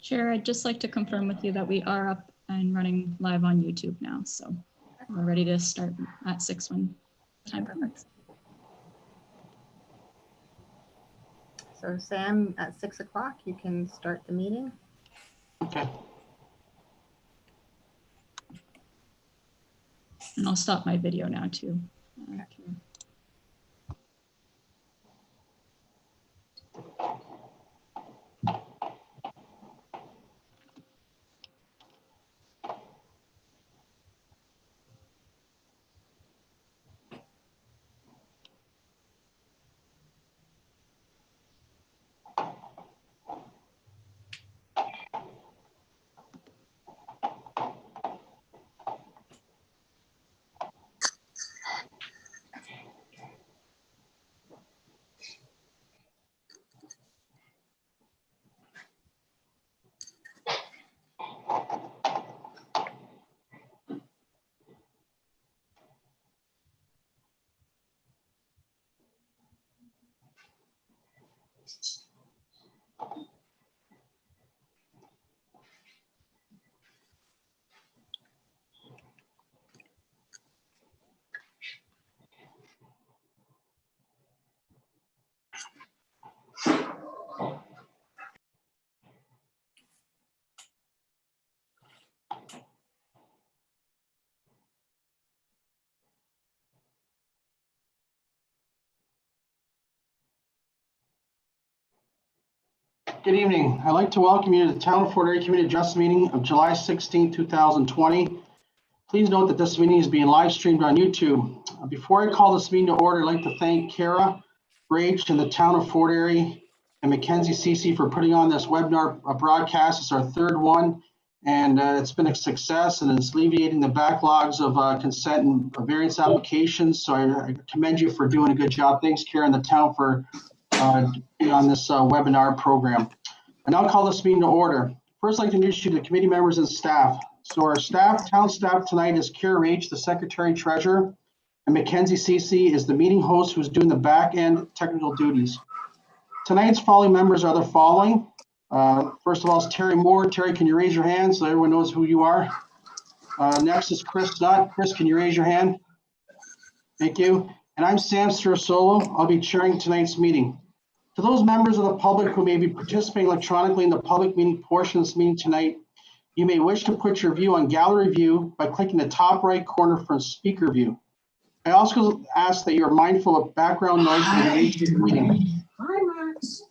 Chair, I'd just like to confirm with you that we are up and running live on YouTube now. So we're ready to start at 6 when time permits. So Sam, at 6 o'clock, you can start the meeting. Okay. And I'll stop my video now too. Good evening. I'd like to welcome you to the Town of Fort Erie Community Adjustment Meeting of July 16, 2020. Please note that this meeting is being live streamed on YouTube. Before I call this meeting to order, I'd like to thank Kara, Rach, and the Town of Fort Erie and Mackenzie CC for putting on this webinar broadcast. It's our third one, and it's been a success, and it's alleviating the backlogs of consent and variance applications. So I commend you for doing a good job. Thanks, Kara, and the town for being on this webinar program. I now call this meeting to order. First, I'd like to introduce you to the committee members and staff. So our staff, town staff tonight is Kara Rach, the secretary treasurer, and Mackenzie CC is the meeting host who's doing the back end technical duties. Tonight's following members are the following. First of all is Terry Moore. Terry, can you raise your hand so everyone knows who you are? Next is Chris Nutt. Chris, can you raise your hand? Thank you. And I'm Sam Strasolo. I'll be chairing tonight's meeting. To those members of the public who may be participating electronically in the public meeting portion of this meeting tonight, you may wish to put your view on gallery view by clicking the top right corner for speaker view. I also ask that you are mindful of background noise in the meeting. Hi, Max.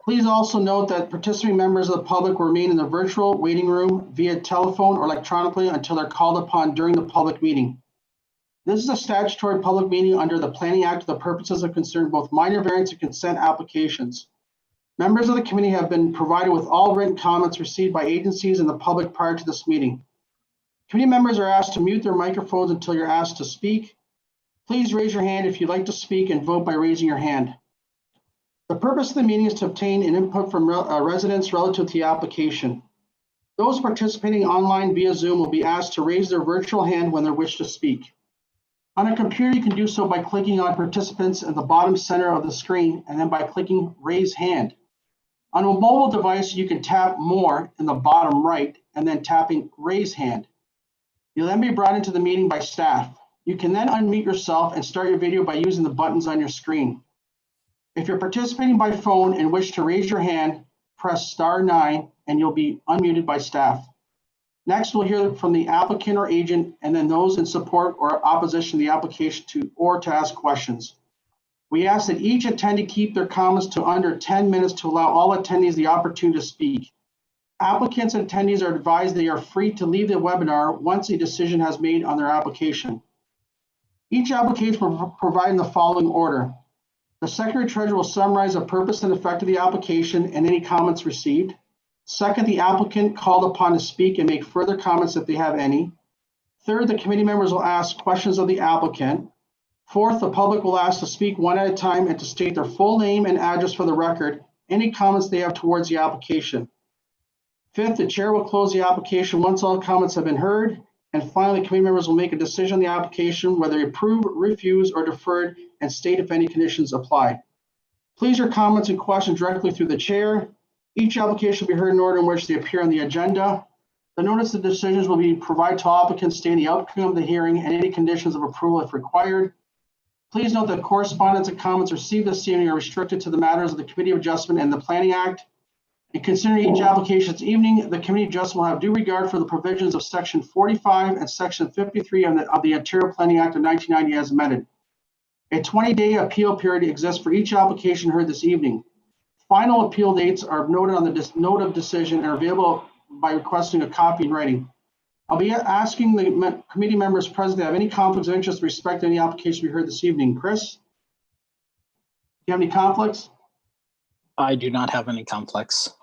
Please also note that participating members of the public will remain in the virtual waiting room via telephone or electronically until they're called upon during the public meeting. This is a statutory public meeting under the Planning Act for the purposes of concern both minor variance and consent applications. Members of the committee have been provided with all written comments received by agencies and the public prior to this meeting. Committee members are asked to mute their microphones until you're asked to speak. Please raise your hand if you'd like to speak and vote by raising your hand. The purpose of the meeting is to obtain an input from residents relative to the application. Those participating online via Zoom will be asked to raise their virtual hand when they wish to speak. On a computer, you can do so by clicking on participants at the bottom center of the screen and then by clicking raise hand. On a mobile device, you can tap more in the bottom right and then tapping raise hand. You'll then be brought into the meeting by staff. You can then unmute yourself and start your video by using the buttons on your screen. If you're participating by phone and wish to raise your hand, press *9 and you'll be unmuted by staff. Next, we'll hear from the applicant or agent and then those in support or opposition to the application to ask questions. We ask that each attendee keep their comments to under 10 minutes to allow all attendees the opportunity to speak. Applicants and attendees are advised they are free to leave the webinar once a decision has made on their application. Each application will provide in the following order. The Secretary Treasurer will summarize the purpose and effect of the application and any comments received. Second, the applicant called upon to speak and make further comments if they have any. Third, the committee members will ask questions of the applicant. Fourth, the public will ask to speak one at a time and to state their full name and address for the record, any comments they have towards the application. Fifth, the chair will close the application once all comments have been heard. And finally, the committee members will make a decision on the application, whether approve, refuse, or deferred, and state if any conditions apply. Please your comments and questions directly through the chair. Each application will be heard in order in which they appear on the agenda. The notice of decisions will be provided to applicants stating the outcome of the hearing and any conditions of approval if required. Please note that correspondence and comments received this evening are restricted to the matters of the Committee of Adjustment and the Planning Act. In considering each application this evening, the Committee of Adjustment will have due regard for the provisions of Section 45 and Section 53 of the Ontario Planning Act of 1990 as amended. A 20-day appeal period exists for each application heard this evening. Final appeal dates are noted on the note of decision and are available by requesting a copy in writing. I'll be asking the committee members present to have any conflicts of interest with respect to any application we heard this evening. Chris, do you have any conflicts? I do not have any conflicts.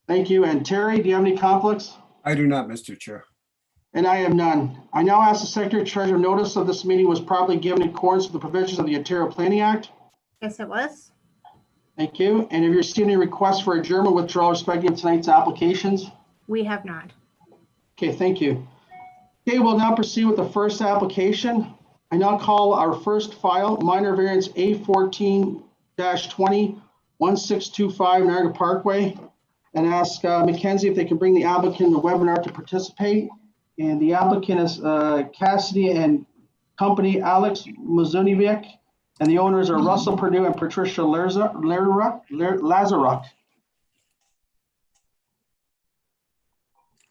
Thank you. And Terry, do you have any conflicts? I do not, Mr. Chair. And I have none. I now ask the Secretary Treasurer notice of this meeting was properly given in accordance with the provisions of the Ontario Planning Act. Yes, it was. Thank you. And have you received any requests for adjournment withdrawal respecting of tonight's applications? We have not. Okay, thank you. Okay, we'll now proceed with the first application. I now call our first file, minor variance A14-20, 1625 Niagara Parkway, and ask Mackenzie if they can bring the applicant in the webinar to participate. And the applicant is Cassidy and Company, Alex Muzunivic, and the owners are Russell Purdue and Patricia Lazaruk.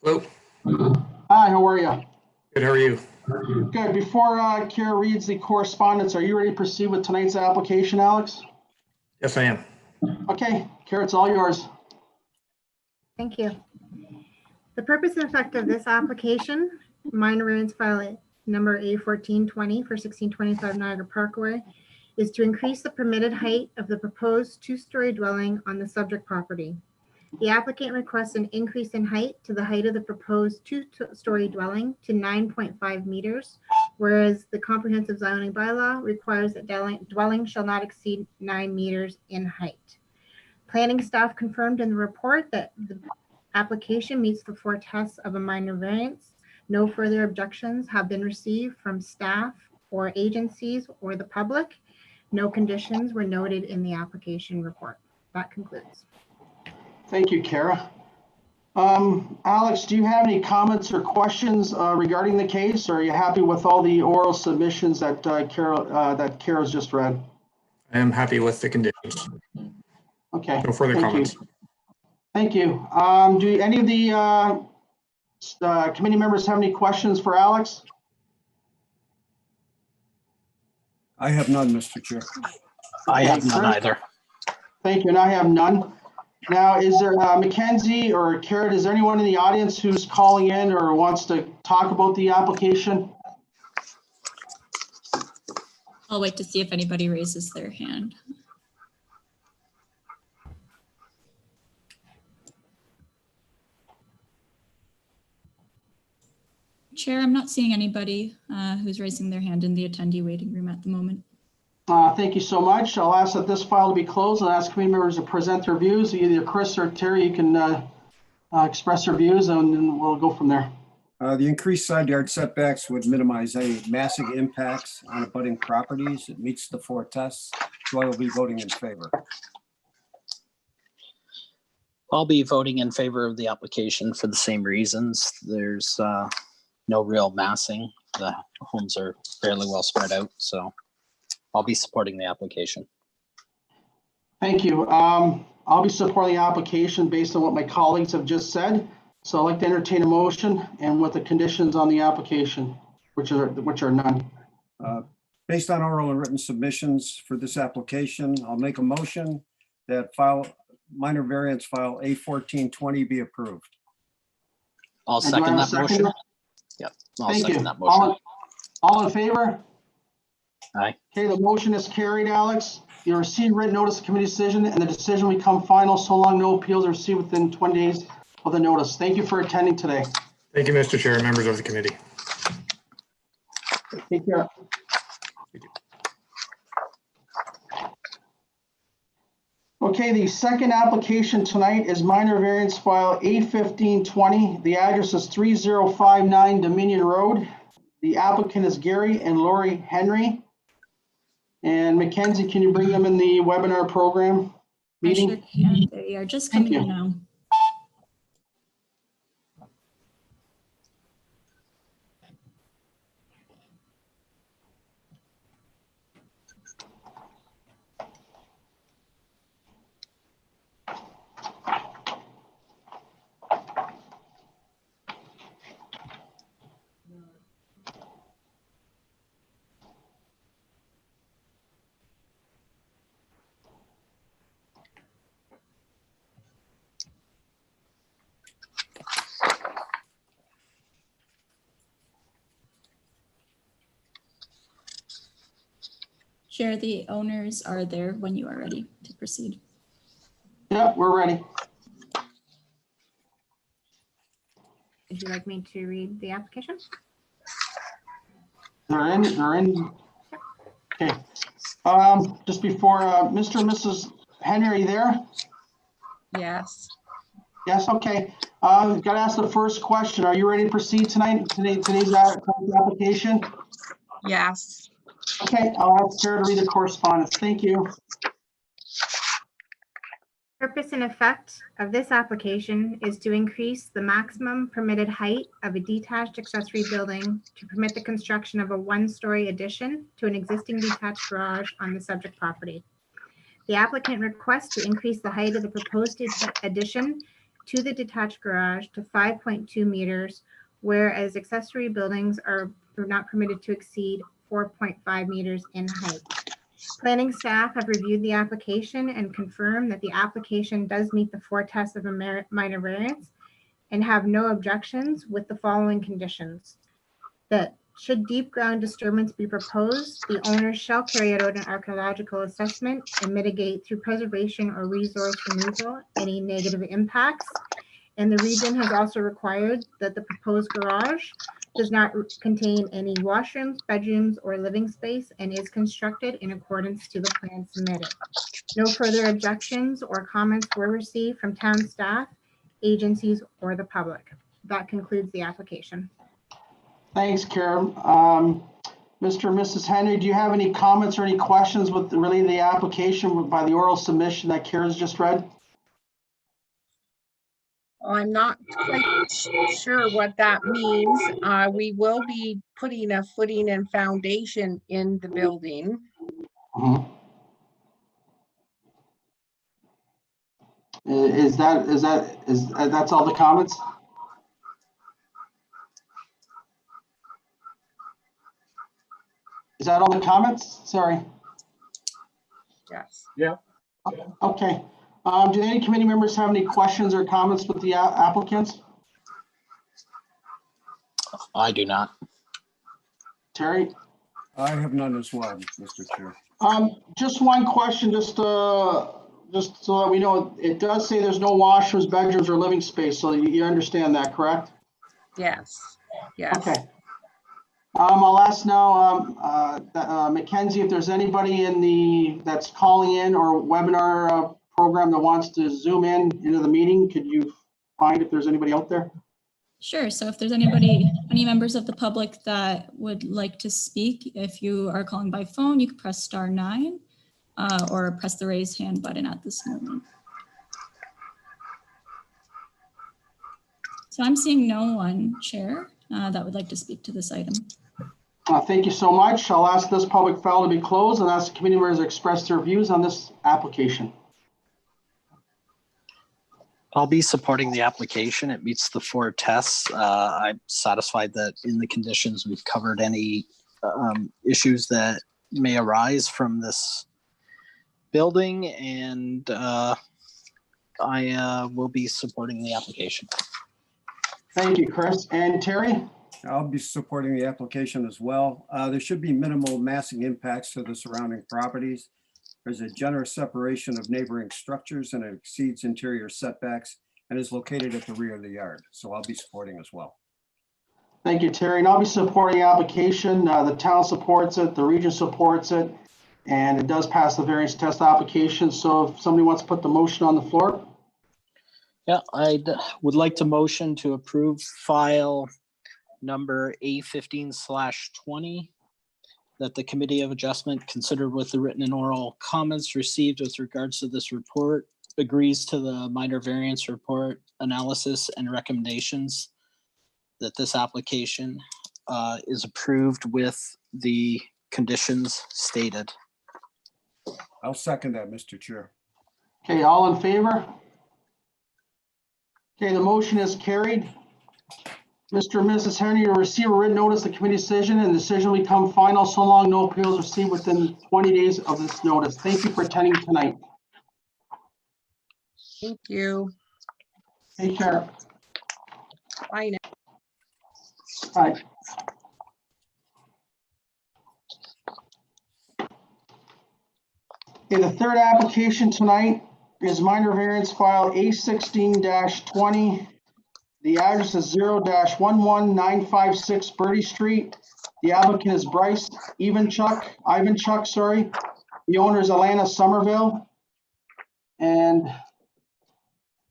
Hello. Hi, how are you? Good. How are you? Good. Before Kara reads the correspondence, are you ready to proceed with tonight's application, Alex? Yes, I am. Okay, Kara, it's all yours. Thank you. The purpose and effect of this application, minor variance file number A1420 for 1625 Niagara Parkway, is to increase the permitted height of the proposed two-story dwelling on the subject property. The applicant requests an increase in height to the height of the proposed two-story dwelling to 9.5 meters, whereas the comprehensive zoning bylaw requires that dwelling shall not exceed 9 meters in height. Planning staff confirmed in the report that the application meets the 4 tests of a minor variance. No further objections have been received from staff or agencies or the public. No conditions were noted in the application report. That concludes. Thank you, Kara. Alex, do you have any comments or questions regarding the case, or are you happy with all the oral submissions that Kara's just read? I am happy with the conditions. Okay. No further comments. Thank you. Do any of the committee members have any questions for Alex? I have none, Mr. Chair. I have none either. Thank you, and I have none. Now, is there Mackenzie or Kara, is there anyone in the audience who's calling in or wants to talk about the application? I'll wait to see if anybody raises their hand. Chair, I'm not seeing anybody who's raising their hand in the attendee waiting room at the moment. Thank you so much. I'll ask that this file to be closed and ask committee members to present their views. Either Chris or Terry, you can express their views and then we'll go from there. The increased side yard setbacks would minimize any massive impacts on abutting properties. It meets the 4 tests, so I will be voting in favor. I'll be voting in favor of the application for the same reasons. There's no real massing. The homes are fairly well spread out, so I'll be supporting the application. Thank you. I'll be supporting the application based on what my colleagues have just said. So I'd like to entertain a motion and with the conditions on the application, which are none. Based on oral and written submissions for this application, I'll make a motion that minor variance file A1420 be approved. I'll And do I have second a that second? motion. Yep, I'll Thank second you. that motion. All in favor? Aye. Okay, the motion is carried, Alex. You received written notice of committee decision and the decision will become final so long no appeals are received within 20 days of the notice. Thank you for attending today. Thank you, Mr. Chair, and members of the committee. Take care. Okay, the second application tonight is minor variance file A1520. The address is 3059 Dominion Road. The applicant is Gary and Lori Henry. And Mackenzie, can you bring them in the webinar program I meeting? sure can. They are just Thank coming in you. now. Chair, the owners are there when you are ready to proceed. Yep, we're ready. Would you like me to read the application? They're in. Okay. Just before, Mr. and Mrs. Henry, are you there? Yes. Yes, okay. Got to ask the first question. Are you ready to proceed today's application? Yes. Okay, I'll ask Kara to read the correspondence. Thank you. Purpose and effect of this application is to increase the maximum permitted height of a detached accessory building to permit the construction of a one-story addition to an existing detached garage on the subject property. The applicant requests to increase the height of the proposed addition to the detached garage to 5.2 meters, whereas accessory buildings are not permitted to exceed 4.5 meters in height. Planning staff have reviewed the application and confirmed that the application does meet the 4 tests of a minor variance and have no objections with the following conditions. That should deep ground disturbance be proposed, the owner shall carry out an archaeological assessment and mitigate through preservation or resource removal any negative impacts. And the region has also required that the proposed garage does not contain any washrooms, bedrooms, or living space and is constructed in accordance to the plan submitted. No further objections or comments were received from town staff, agencies, or the public. That concludes the application. Thanks, Kara. Mr. and Mrs. Henry, do you have any comments or any questions related to the application by the oral submission that Kara's just read? I'm not quite sure what that means. We will be putting a footing and foundation in the building. Mhm. That's all the comments? Is that all the comments? Sorry. Yes. Okay. Do any committee members have any questions or comments with the applicants? I do not. Terry? I have none as well, Mr. Chair. Just one question, just so that we know, it does say there's no washrooms, bedrooms, or living space, so you understand that, correct? Yes. Yes. Okay. I'll ask now, Mackenzie, if there's anybody that's calling in or webinar program that wants to zoom in into the meeting, could you find if there's anybody out there? Sure. So if there's any members of the public that would like to speak, if you are calling by phone, you can press *9 or press the raise hand button at this moment. So I'm seeing no one, Chair, that would like to speak to this item. Thank you so much. I'll ask this public file to be closed and ask the committee members to express their views on this application. I'll be supporting the application. It meets the 4 tests. I'm satisfied that in the conditions we've covered any issues that may arise from this building, and I will be supporting the application. Thank you, Chris. And Terry? I'll be supporting the application as well. There should be minimal massing impacts to the surrounding properties. There's a generous separation of neighboring structures and it exceeds interior setbacks and is located at the rear of the yard. So I'll be supporting as well. Thank you, Terry. And I'll be supporting the application. The town supports it, the region supports it, and it does pass the variance test application. So if somebody wants to put the motion on the floor. Yeah, I would like to motion to approve file number A15/20, that the Committee of Adjustment, considered with the written and oral comments received with regards to this report, agrees to the minor variance report analysis and recommendations, that this application is approved with the conditions stated. I'll second that, Mr. Chair. Okay, all in favor? Okay, the motion is carried. Mr. and Mrs. Henry, you receive a written notice of the committee decision, and the decision will become final so long no appeals received within 20 days of this notice. Thank you for attending tonight. Thank you. Take care. Bye now. Bye. Okay, the third application tonight is minor variance file A16-20. The address is 0-11956 Birdie Street. The applicant is Bryce Ivanchuk. The owner is Alana Somerville. And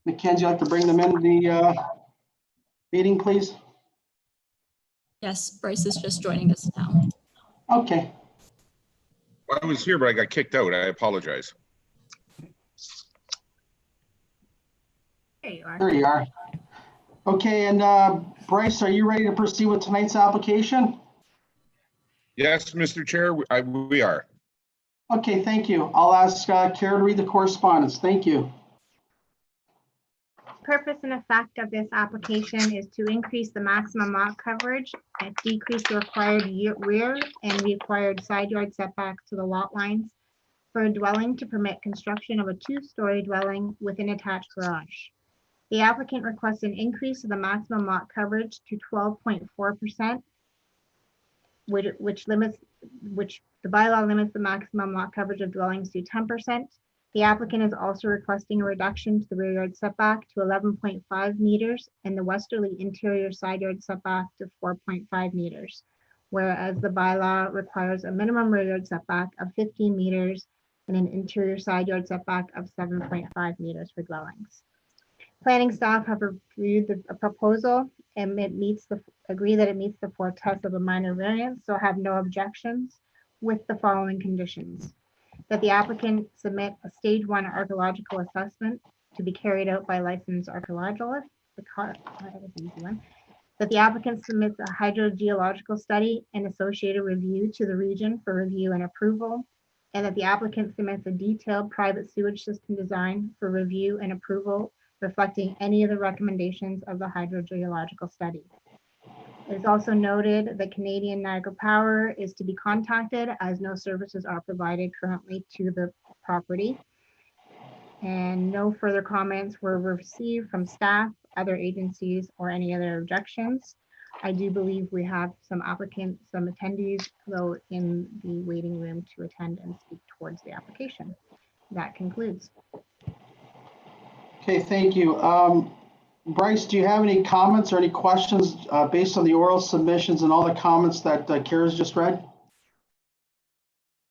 Mackenzie, I'd like to bring them into the meeting, please. Yes, Bryce is just joining us now. Okay. I was here, but I got kicked out. I apologize. There you are. There you are. Okay, and Bryce, are you ready to proceed with tonight's application? Yes, Mr. Chair, we are. Okay, thank you. I'll ask Kara to read the correspondence. Thank you. Purpose and effect of this application is to increase the maximum lot coverage and decrease the required rear and required side yard setbacks to the lot lines for a dwelling to permit construction of a two-story dwelling with an attached garage. The applicant requests an increase of the maximum lot coverage to 12.4%, which the bylaw limits the maximum lot coverage of dwellings to 10%. The applicant is also requesting a reduction to the rear yard setback to 11.5 meters and the westerly interior side yard setback to 4.5 meters, whereas the bylaw requires a minimum rear yard setback of 15 meters and an interior side yard setback of 7.5 meters for dwellings. Planning staff have reviewed the proposal and agree that it meets the four tests of a minor variance, so have no objections with the following conditions. That the applicant submit a stage 1 archaeological assessment to be carried out by licensed archaeologists. That the applicant submits a hydrogeological study and associated review to the region for review and approval. And that the applicant submits a detailed private sewage system design for review and approval, reflecting any of the recommendations of the hydrogeological study. It is also noted that Canadian Niagara Power is to be contacted as no services are provided currently to the property. And no further comments were received from staff, other agencies, or any other objections. I do believe we have some attendees though in the waiting room to attend and speak towards the application. That concludes. Okay, thank you. Bryce, do you have any comments or any questions based on the oral submissions and all the comments that Kara's just read?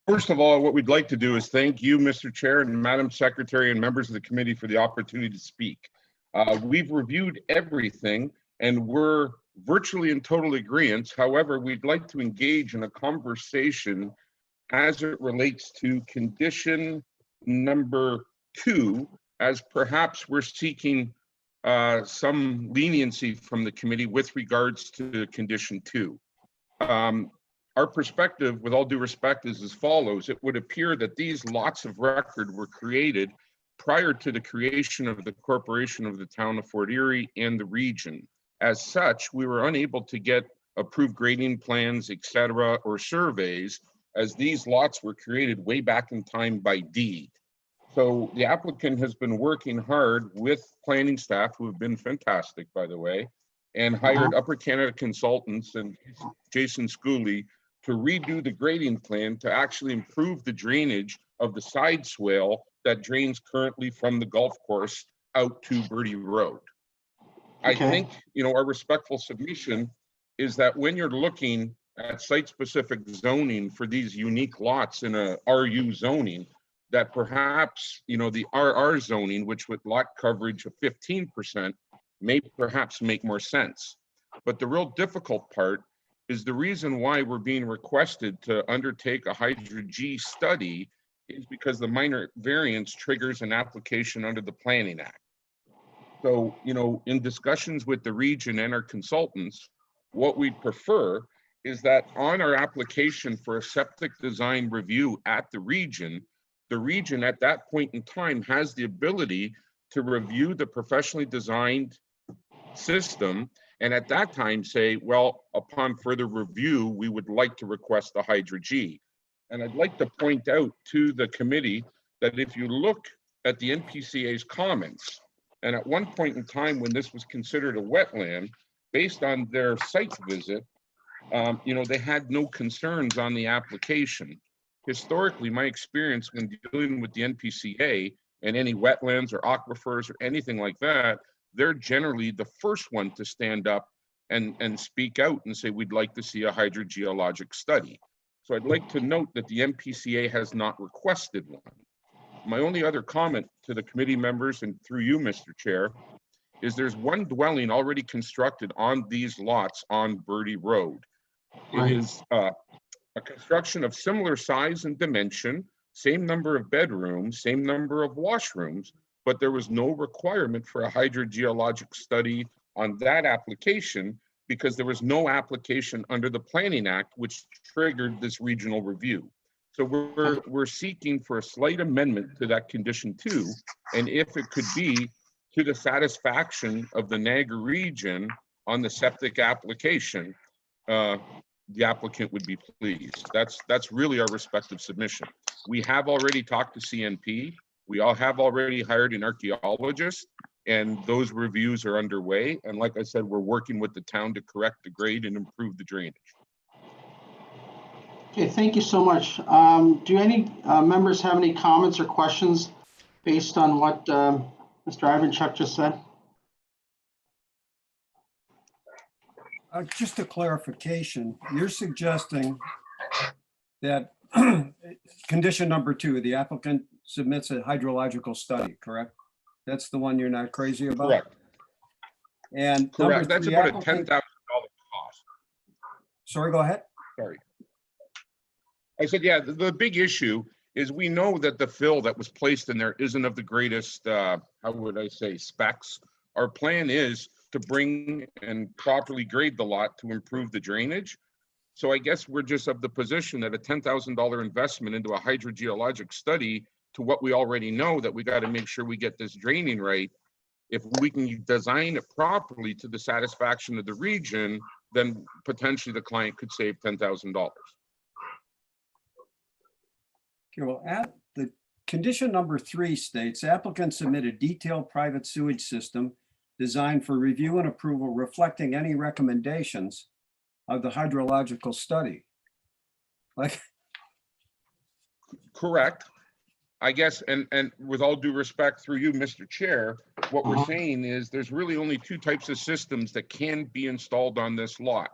First of all, what we'd like to do is thank you, Mr. Chair and Madam Secretary and members of the committee for the opportunity to speak. We've reviewed everything and we're virtually in total agreement. However, we'd like to engage in a conversation as it relates to condition number 2, as perhaps we're seeking some leniency from the committee with regards to condition 2. Our perspective, with all due respect, is as follows. It would appear that these lots of record were created prior to the creation of the corporation of the town of Fort Erie and the region. As such, we were unable to get approved grading plans, etc., or surveys, as these lots were created way back in time by deed. So the applicant has been working hard with planning staff, who have been fantastic, by the way, and hired Upper Canada Consultants and Jason Schooley to redo the grading plan to actually improve the drainage of the side swale that drains currently from the golf course out to Birdie Road. I think, our respectful submission is that when you're looking at site-specific zoning for these unique lots in a RU zoning, that perhaps, the RR zoning, which with lot coverage of 15%, may perhaps make more sense. But the real difficult part is the reason why we're being requested to undertake a Hydro-G study is because the minor variance triggers an application under the Planning Act. So, in discussions with the region and our consultants, what we'd prefer is that on our application for a septic design review at the region at that point in time has the ability to review the professionally designed system, and at that time say, well, upon further review, we would like to request the Hydro-G. And I'd like to point out to the committee that if you look at the NPCA's comments, and at one point in time when this was considered a wetland, based on their site visit, they had no concerns on the application. historically, my experience when dealing with the NPCA and any wetlands or aquifers or anything like that, they're generally the first one to stand up and speak out and say, we'd like to see a hydrogeologic study. So I'd like to note that the NPCA has not requested one. My only other comment to the committee members and through you, Mr. Chair, is there's one dwelling already constructed on these lots on Birdie Road. Right. It is a construction of similar size and dimension, same number of bedrooms, same number of washrooms, but there was no requirement for a hydrogeologic study on that application because there was no application under the Planning Act, which triggered this regional review. So we're seeking for a slight amendment to that condition 2, and if it could be to the satisfaction of the Niagara region on the septic application, the applicant would be pleased. That's really our respective submission. We have already talked to CNP. We all have already hired an archaeologist, and those reviews are underway. And like I said, we're working with the town to correct the grade and improve the drainage. Okay, thank you so much. Do any members have any comments or questions based on what Mr. Ivanchuk just said? Just a clarification, you're suggesting that condition number 2, the applicant submits a hydrological study, correct? That's the one you're not crazy about? Correct. And Correct. That's three, about a applicant- $10,000 cost. Sorry, go ahead. Sorry. I said, yeah, the big issue is we know that the fill that was placed in there isn't of the greatest, how would I say, specs. Our plan is to bring and properly grade the lot to improve the drainage. So I guess we're just of the position that a $10,000 investment into a hydrogeologic study to what we already know that we got to make sure we get this draining right. If we can design it properly to the satisfaction of the region, then potentially the client could save $10,000. Okay, well, at the condition number 3 states applicant submit a detailed private sewage system designed for review and approval reflecting any recommendations of the hydrological study. Like, Correct. I guess, and with all due respect through you, Mr. Chair, what we're saying is there's really only 2 types of systems that can be installed on this lot.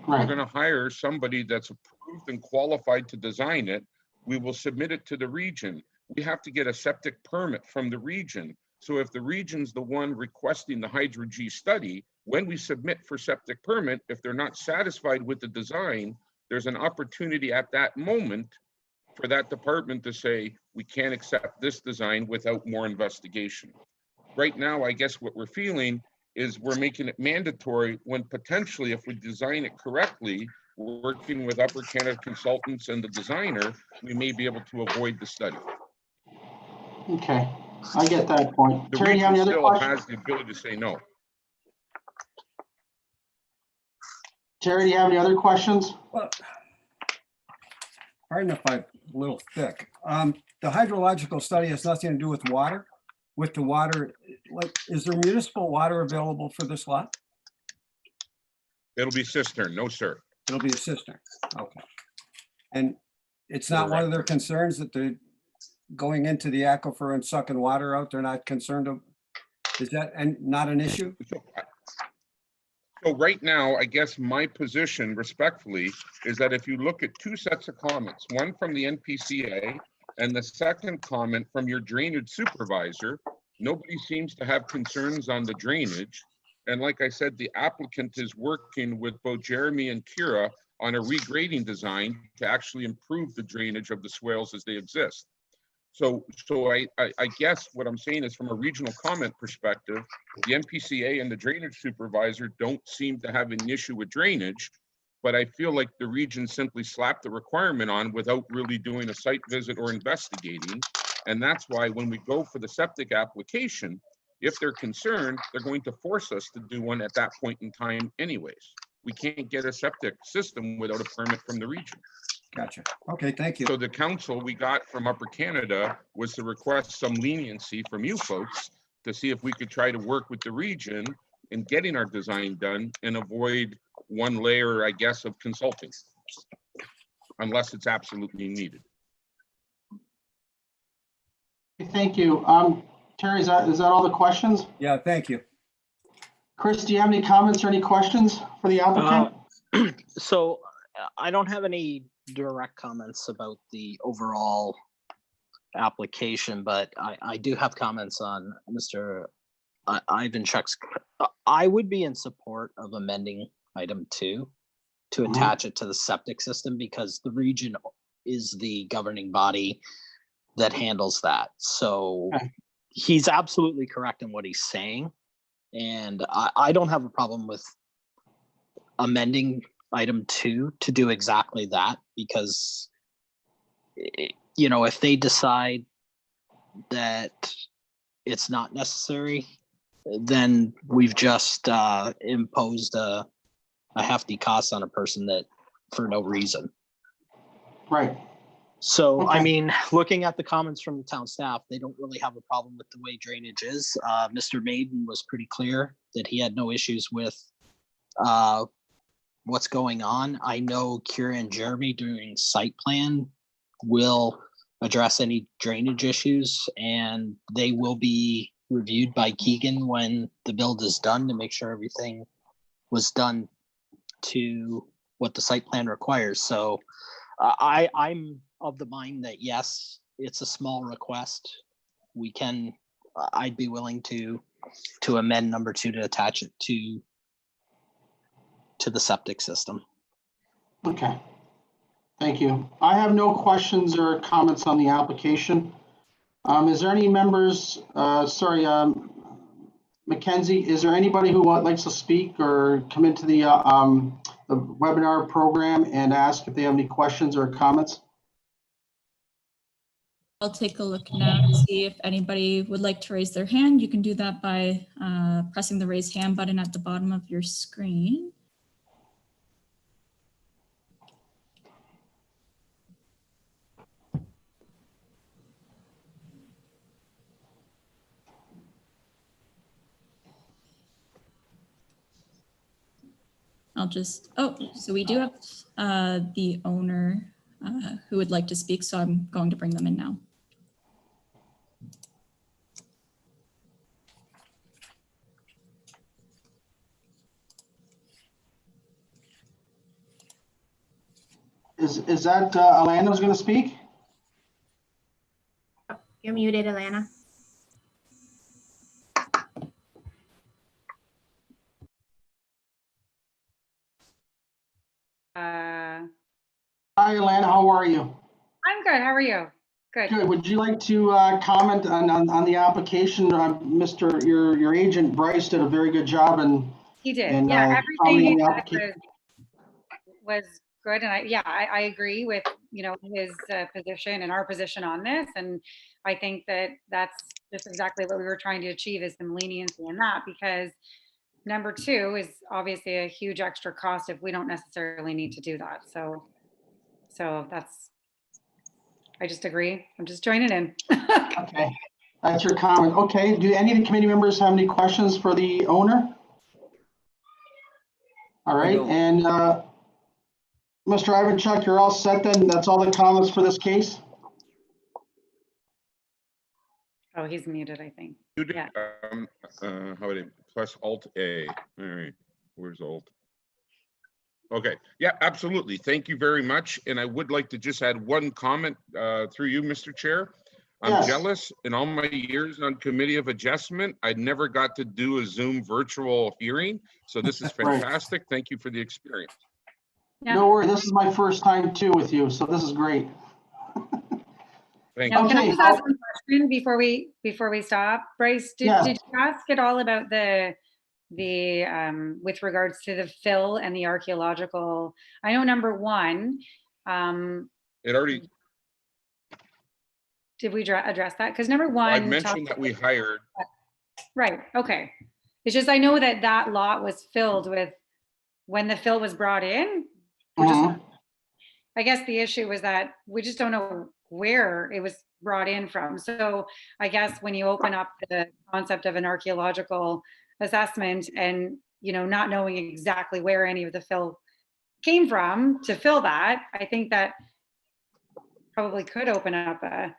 We're Right. going to hire somebody that's approved and qualified to design it. We will submit it to the region. We have to get a septic permit from the region. So if the region's the one requesting the hydro-G study, when we submit for septic permit, if they're not satisfied with the design, there's an opportunity at that moment for that department to say, we can't accept this design without more investigation. Right now, I guess what we're feeling is we're making it mandatory when potentially if we design it correctly, working with Upper Canada Consultants and the designer, we may be able to avoid the study. Okay, I get that point. The Terry, you have region any other still questions? has the ability to say no. Terry, do you have any other questions? well, pardon if I'm a little thick. The hydrological study has nothing to do with water? With the water, like, is there municipal water available for this lot? It'll be cistern, no, sir. It'll be a cistern, okay. And it's not one of their concerns that they're going into the aquifer and sucking water out? They're not concerned of, is that not an issue? So right now, I guess my position respectfully is that if you look at 2 sets of comments, one from the NPCA and the second comment from your drainage supervisor, nobody seems to have concerns on the drainage. And like I said, the applicant is working with both Jeremy and Kira on a regrading design to actually improve the drainage of the swales as they exist. So I guess what I'm saying is from a regional comment perspective, the NPCA and the drainage supervisor don't seem to have an issue with drainage, but I feel like the region simply slapped the requirement on without really doing a site visit or investigating. And that's why when we go for the septic application, if they're concerned, they're going to force us to do one at that point in time anyways. We can't get a septic system without a permit from the region. Gotcha. Okay, thank you. So the counsel we got from Upper Canada was to request some leniency from you folks to see if we could try to work with the region in getting our design done and avoid one layer, I guess, of consulting, unless it's absolutely needed. Thank you. Terry, is that all the questions? Yeah, thank you. Chris, do you have any comments or any questions for the applicant? So I don't have any direct comments about the overall application, but I do have comments on Mr. Ivanchuk's. I would be in support of amending item 2 to attach it to the septic system, because the region is the governing body that handles that. So Okay. he's absolutely correct in what he's saying. And I don't have a problem with amending item 2 to do exactly that, because, you know, if they decide that it's not necessary, then we've just imposed a hefty cost on a person that for no reason. Right. So, I Okay. mean, looking at the comments from the town staff, they don't really have a problem with the way drainage is. Mr. Maiden was pretty clear that he had no issues with what's going on. I know Kira and Jeremy during site plan will address any drainage issues, and they will be reviewed by Keegan when the build is done to make sure everything was done to what the site plan requires. So I'm of the mind that yes, it's a small request. We can, I'd be willing to amend number 2 to attach it to the septic system. Okay. Thank you. I have no questions or comments on the application. Is there any members, Mackenzie, is there anybody who likes to speak or come into the webinar program and ask if they have any questions or comments? I'll take a look now to see if anybody would like to raise their hand. You can do that by pressing the raise hand button at the bottom of your screen. So we do have the owner who would like to speak, so I'm going to bring them in now. Is that Alana who's going to speak? You're muted, Alana. Hi, Alana. How are you? I'm good. How are you? Good. Good. Would you like to comment on the application? Your agent Bryce did a very good job, and He did. And, Yeah, everything commenting he on the said application. was good. And I agree with, his position and our position on this. And I think that that's just exactly what we were trying to achieve, is some leniency in that, because number 2 is obviously a huge extra cost if we don't necessarily need to do that. So I just agree. I'm just joining in. Okay, that's your comment. Okay, do any of the committee members have any questions for the owner? All right, and Mr. Ivanchuk, you're all set then? That's all the comments for this case? Oh, he's muted, I think. You did, Yeah. how would it, press Alt A. All right, where's Alt? Okay, yeah, absolutely. Thank you very much. And I would like to just add one comment through you, Mr. Chair. I'm Yes. jealous. In all my years on Committee of Adjustment, I never got to do a Zoom virtual hearing. So this is Right. fantastic. Thank you for the experience. Yeah. No worry, this is my first time too with you, so this is great. Thank Now, you. can I Okay, just ask one question before we stop? Bryce, Yes. did you ask at all about the with regards to the fill and the archaeological? I know number 1, It already, did we address that? Because number 1 I mentioned that we hired. Right, okay. It's just, I know that lot was filled with, when the fill was brought in, Mhm. I guess the issue was that we just don't know where it was brought in from. So I guess when you open up the concept of an archaeological assessment and, not knowing exactly where any of the fill came from to fill that, I think that probably could open up a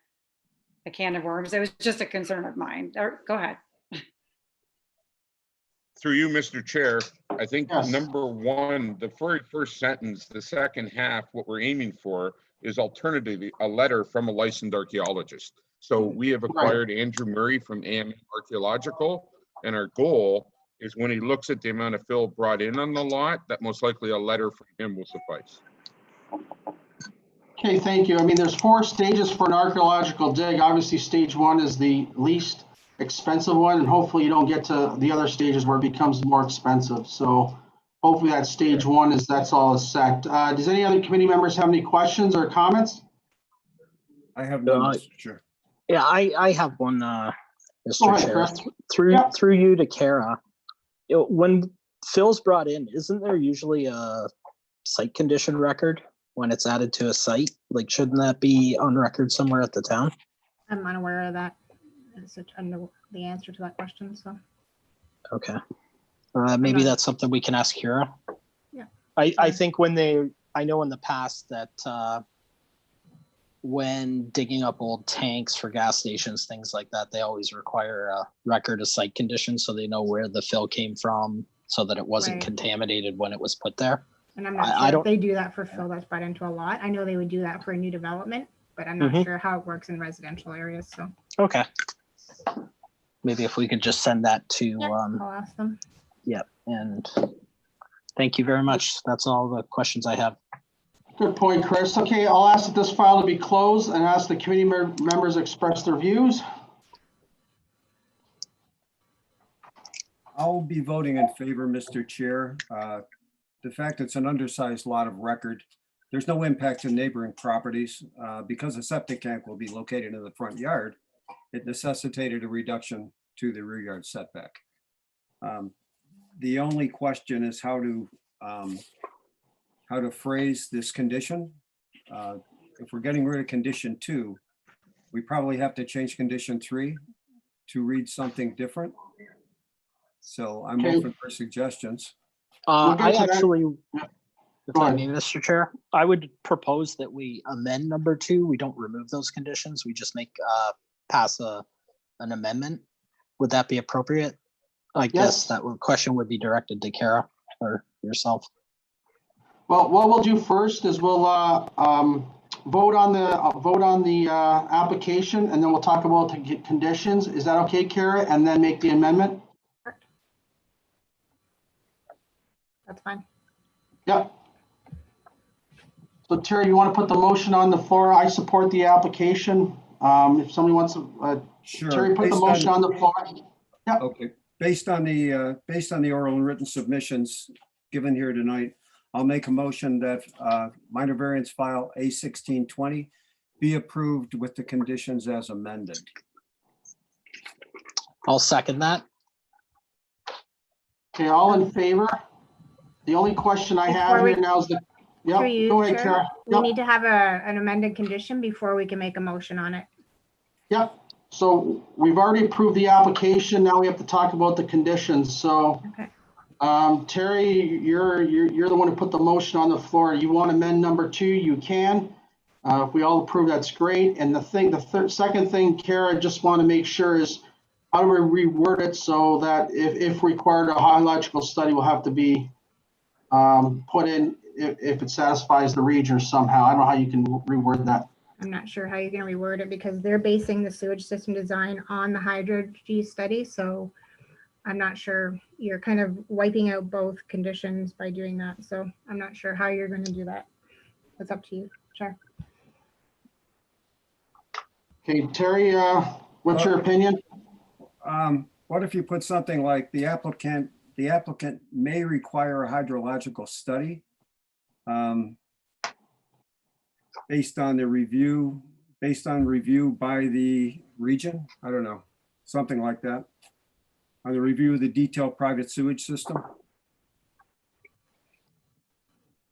a can of worms. It was just a concern of mine. Go ahead. Through you, Mr. Chair, I think Yes. number one, the very first sentence, the second half, what we're aiming for is alternatively a letter from a licensed archaeologist. So we have acquired Andrew Murray from AM Archaeological, and our goal is when he looks at the amount of fill brought in on the lot, that most likely a letter from him will suffice. Okay, thank you. I mean, there's 4 stages for an archaeological dig. Obviously, stage 1 is the least expensive one, and hopefully you don't get to the other stages where it becomes more expensive. So hopefully that stage 1 that's all is set. Does any other committee members have any questions or comments? I have none, Mr. Chair. Yeah, I have one, Go Mr. ahead, Chair. Chris. Through you to Kara. When Phil's brought in, isn't there usually a site condition record when it's added to a site? Like, shouldn't that be on record somewhere at the town? I'm unaware of that. I know the answer to that question, so. Okay. Maybe that's something we can ask Kira. Yeah. I think I know in the past that when digging up old tanks for gas stations, things like that, they always require a record of site conditions so they know where the fill came from so that it wasn't Right. contaminated when it was put there. And I'm not I sure if they do that for fill that's brought into a lot. I know they would do that for a new development, but I'm not sure how it works in residential areas, so. Okay. Maybe if we could just send that to, I'll ask them. yep. And thank you very much. That's all the questions I have. Good point, Chris. Okay, I'll ask that this file to be closed and ask the committee members express their views. I'll be voting in favor, Mr. Chair. The fact it's an undersized lot of record, there's no impact to neighboring properties. Because a septic tank will be located in the front yard, it necessitated a reduction to the rear yard setback. The only question is how to phrase this condition. If we're getting rid of condition 2, we probably have to change condition 3 to read something different. So I'm Okay. open for suggestions. We'll get I to that. actually, if Go I ahead. may, Mr. Chair, I would propose that we amend number 2. We don't remove those conditions. We just pass an amendment. Would that be appropriate? I guess that question would be directed to Kara or yourself. Well, what we'll do first is we'll vote on the application, and then we'll talk about the conditions. Is that okay, Kara? And then make the amendment? That's fine. Yep. So Terry, you want to put the motion on the floor? I support the application. If somebody wants to, Sure. Terry, put the Based motion on- on the floor. Okay, based on the oral and written submissions given here tonight, I'll make a motion that minor variance file A1620 be approved with the conditions as amended. I'll second that. Okay, all in favor? The only question I have Before here we- now is Through you, go ahead, Chair, Kara. we Yep. need to have an amended condition before we can make a motion on it. Yep. So we've already approved the application. Now we have to talk about the conditions. So, Okay. Terry, you're the one who put the motion on the floor. You want to amend number 2, you can. If we all approve, that's great. And second thing, Kara, just want to make sure is how do we reword it so that if required, a hydrological study will have to be put in if it satisfies the region somehow. I don't know how you can reword that. I'm not sure how you're gonna reword it because they're basing the sewage system design on the hydrology study, so I'm not sure. You're kind of wiping out both conditions by doing that, so I'm not sure how you're gonna do that. It's up to you. Sure. Okay, Terry, what's your opinion? What if you put something like the applicant may require a hydrological study based on review by the region? I don't know, something like that. On the review of the detailed private sewage system.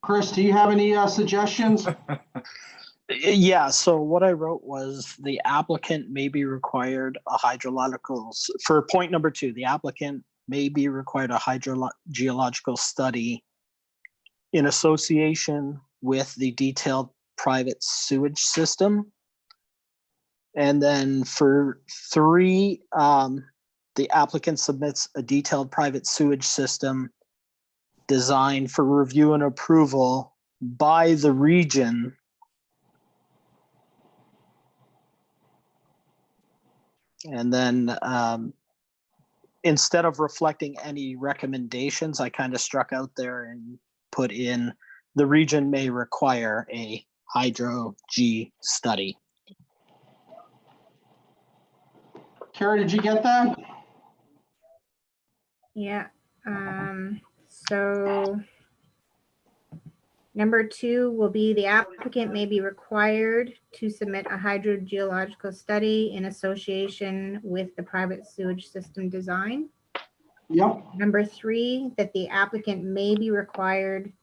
Chris, do you have any suggestions? Yeah, so what I wrote was the applicant may be required a hydrological, for point number 2, the applicant may be required a hydrogeological study in association with the detailed private sewage system And then for 3, the applicant submits a detailed private sewage system design for review and approval by the region. And then instead of reflecting any recommendations, I kind of struck out there and put in the region may require a hydro-G study. Kara, did you get that? Yeah, so number 2 will be the applicant may be required to submit a hydrogeological study in association with the private sewage system design. Yep. Number 3, that the applicant may be required,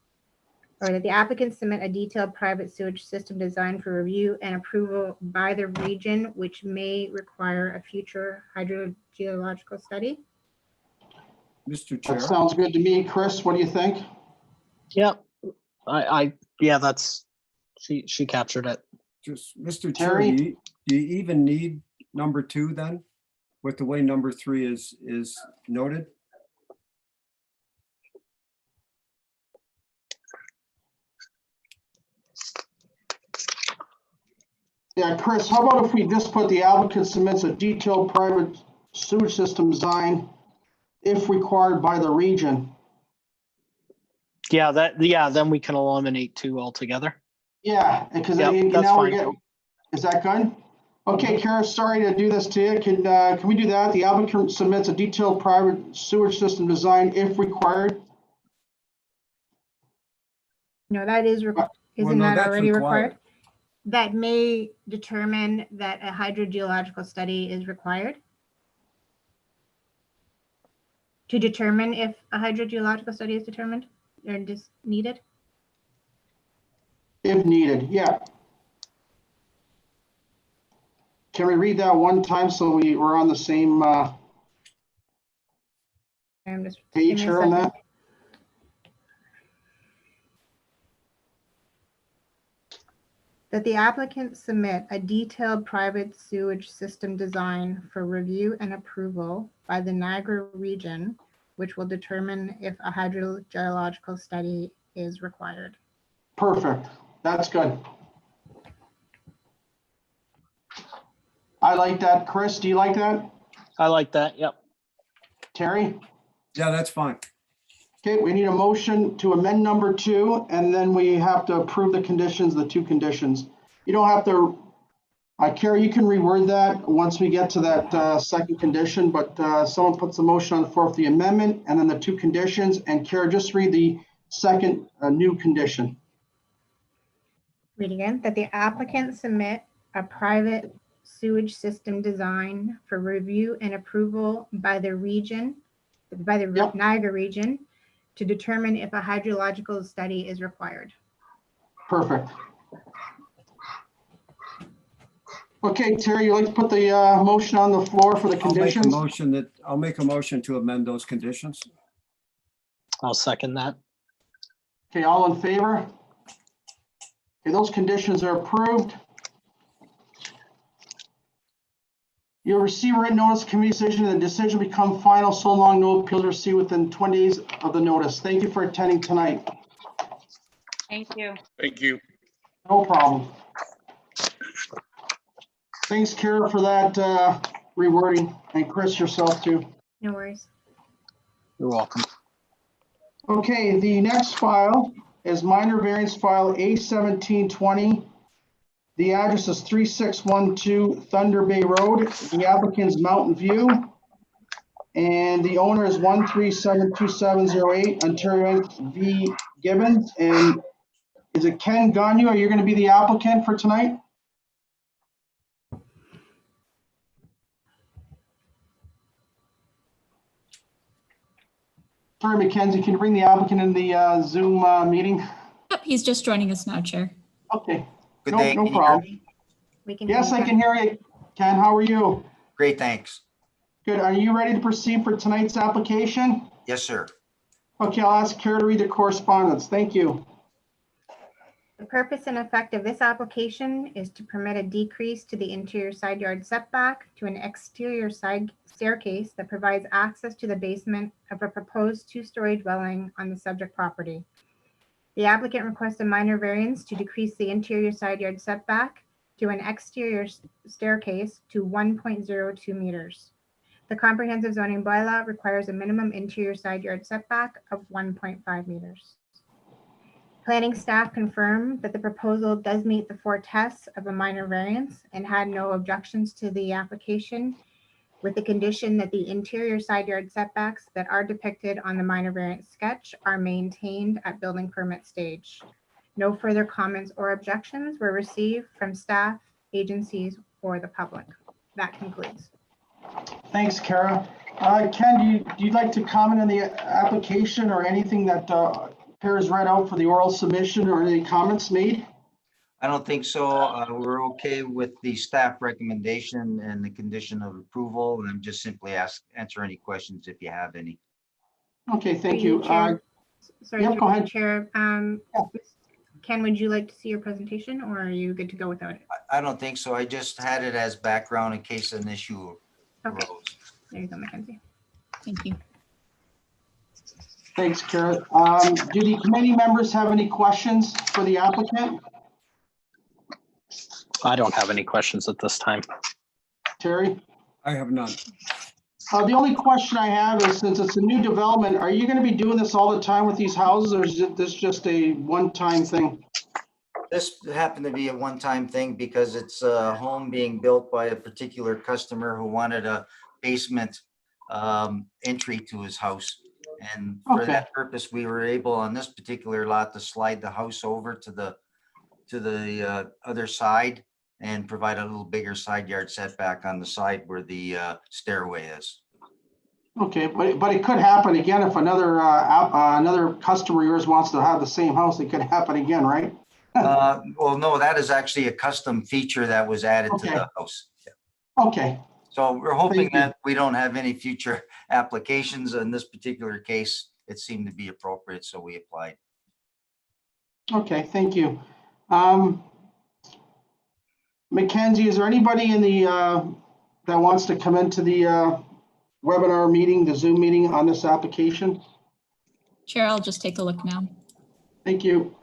or that the applicant submit a detailed private sewage system design for review and approval by the region, which may require a future hydrogeological study. Mr. Chair. That sounds good to me. Chris, what do you think? Yep. Yeah, that's, she captured it. Just, Mr. Chair, Terry? do you even need number 2 then? With the way number 3 is noted? Yeah, Chris, how about if we just put the applicant submits a detailed private sewage system design if required by the region? Yeah, then we can eliminate 2 altogether. Yeah, because Yep, that's now we're fine. getting, is that good? Okay, Kara, sorry to do this to you. Can we do that? The applicant submits a detailed private sewage system design if required. No, that is, Well, isn't no, that that's already required? That may determine that a hydrogeological study is required. To determine if a hydrogeological study is determined or is needed. If needed, yeah. Can we read that one time so we're on the same I'm just give page me a here on second. that? That the applicant submit a detailed private sewage system design for review and approval by the Niagara region, which will determine if a hydrogeological study is required. Perfect. That's good. I like that. Chris, do you like that? I like that. Yep. Terry? Yeah, that's fine. Okay, we need a motion to amend number 2, and then we have to approve the conditions, the 2 conditions. You don't have to, Kara, you can reword that once we get to that second condition, but someone puts the motion on the floor for the amendment and then the 2 conditions. And Kara, just read the second new condition. Read again, that the applicant submit a private sewage system design for review and approval by the region, by the Yep. Niagara region, to determine if a hydrological study is required. Perfect. Okay, Terry, you'd like to put the motion on the floor for the I'll make a conditions? motion to amend those conditions. I'll second that. Okay, all in favor? Okay, those conditions are approved. You'll receive a written notice of committee decision, and the decision will become final so long no appeals are received within 20 days of the notice. Thank you for attending tonight. Thank you. Thank you. No problem. Thanks, Kara, for that rewording, and Chris, yourself too. No worries. You're welcome. Okay, the next file is minor variance file A1720. The address is 3612 Thunder Bay Road. The applicant's Mountain View. And the owner is 1372708 Ontario V. Gibbons. And is it Ken Gagnon? Are you going to be the applicant for tonight? Sorry, Mackenzie, can you bring the applicant in the Zoom meeting? Yep, he's just joining us now, Chair. Okay. Good No, day. no Can you hear problem. me? We can. Yes, I can hear you. Ken, how are you? Great, thanks. Good. Are you ready to proceed for tonight's application? Yes, sir. Okay, I'll ask Kara to read the correspondence. Thank you. The purpose and effect of this application is to permit a decrease to the interior side yard setback to an exterior side staircase that provides access to the basement of a proposed two-story dwelling on the subject property. The applicant requests a minor variance to decrease the interior side yard setback to an exterior staircase to 1.02 meters. The comprehensive zoning bylaw requires a minimum interior side yard setback of 1.5 meters. Planning staff confirmed that the proposal does meet the 4 tests of a minor variance and had no objections to the application, with the condition that the interior side yard setbacks that are depicted on the minor variance sketch are maintained at building permit stage. No further comments or objections were received from staff, agencies, or the public. That concludes. Thanks, Kara. Ken, do you like to comment on the application or anything that Kara's read out for the oral submission or any comments made? I don't think so. We're okay with the staff recommendation and the condition of approval, and I'm just simply answer any questions if you have any. Okay, thank you. Chair. Sorry, Yep, go ahead. Chair. Ken, would you like to see your presentation, or are you good to go without it? I don't think so. I just had it as background in case an issue Okay. arose. There you go, Mackenzie. Thank you. Thanks, Kara. Do the committee members have any questions for the applicant? I don't have any questions at this time. Terry? I have none. The only question I have is, since it's a new development, are you going to be doing this all the time with these houses, or is this just a one-time thing? This happened to be a one-time thing because it's a home being built by a particular customer who wanted a basement entry to his house. And for Okay. that purpose, we were able on this particular lot to slide the house over to the other side and provide a little bigger side yard setback on the side where the stairway is. Okay, but it could happen again if another customer of yours wants to have the same house. It could happen again, right? Well, no, that is actually a custom feature that was added to Okay. the house. Okay, So we're hoping Thank you. that we don't have any future applications. In this particular case, it seemed to be appropriate, so we applied. okay, thank you. Mackenzie, is there anybody in the that wants to come into the webinar meeting, the Zoom meeting on this application? Chair, I'll just take a look now. Thank you.